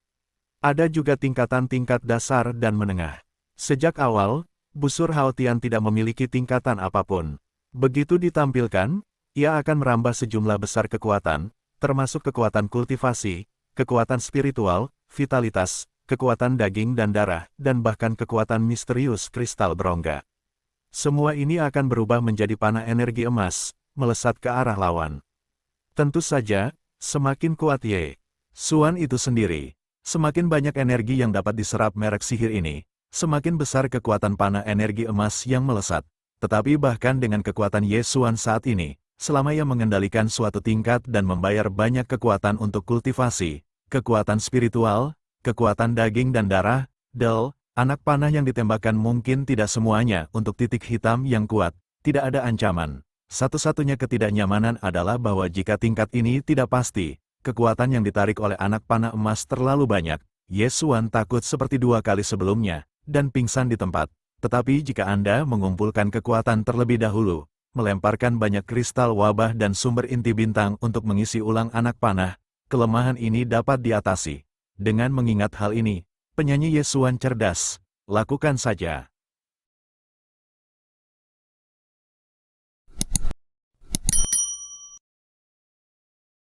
Ada juga tingkatan-tingkat dasar dan menengah. Sejak awal, busur Haotian tidak memiliki tingkatan apapun. Begitu ditampilkan, ia akan merambah sejumlah besar kekuatan, termasuk kekuatan kultivasi, kekuatan spiritual, vitalitas, kekuatan daging dan darah, dan bahkan kekuatan misterius kristal berongga. Semua ini akan berubah menjadi panah energi emas, melesat ke arah lawan. Tentu saja, semakin kuat Ye Suan itu sendiri, semakin banyak energi yang dapat diserap merek sihir ini, semakin besar kekuatan panah energi emas yang melesat. Tetapi bahkan dengan kekuatan Yesuan saat ini, selama ia mengendalikan suatu tingkat dan membayar banyak kekuatan untuk kultivasi, kekuatan spiritual, kekuatan daging dan darah, anak panah yang ditembakkan mungkin tidak semuanya untuk titik hitam yang kuat, tidak ada ancaman. Satu-satunya ketidaknyamanan adalah bahwa jika tingkat ini tidak pasti, kekuatan yang ditarik oleh anak panah emas terlalu banyak, Yesuan takut seperti 2 kali sebelumnya, dan pingsan di tempat. Tetapi jika Anda mengumpulkan kekuatan terlebih dahulu, melemparkan banyak kristal wabah dan sumber inti bintang untuk mengisi ulang anak panah, kelemahan ini dapat diatasi. Dengan mengingat hal ini, penyanyi Yesuan cerdas, lakukan saja.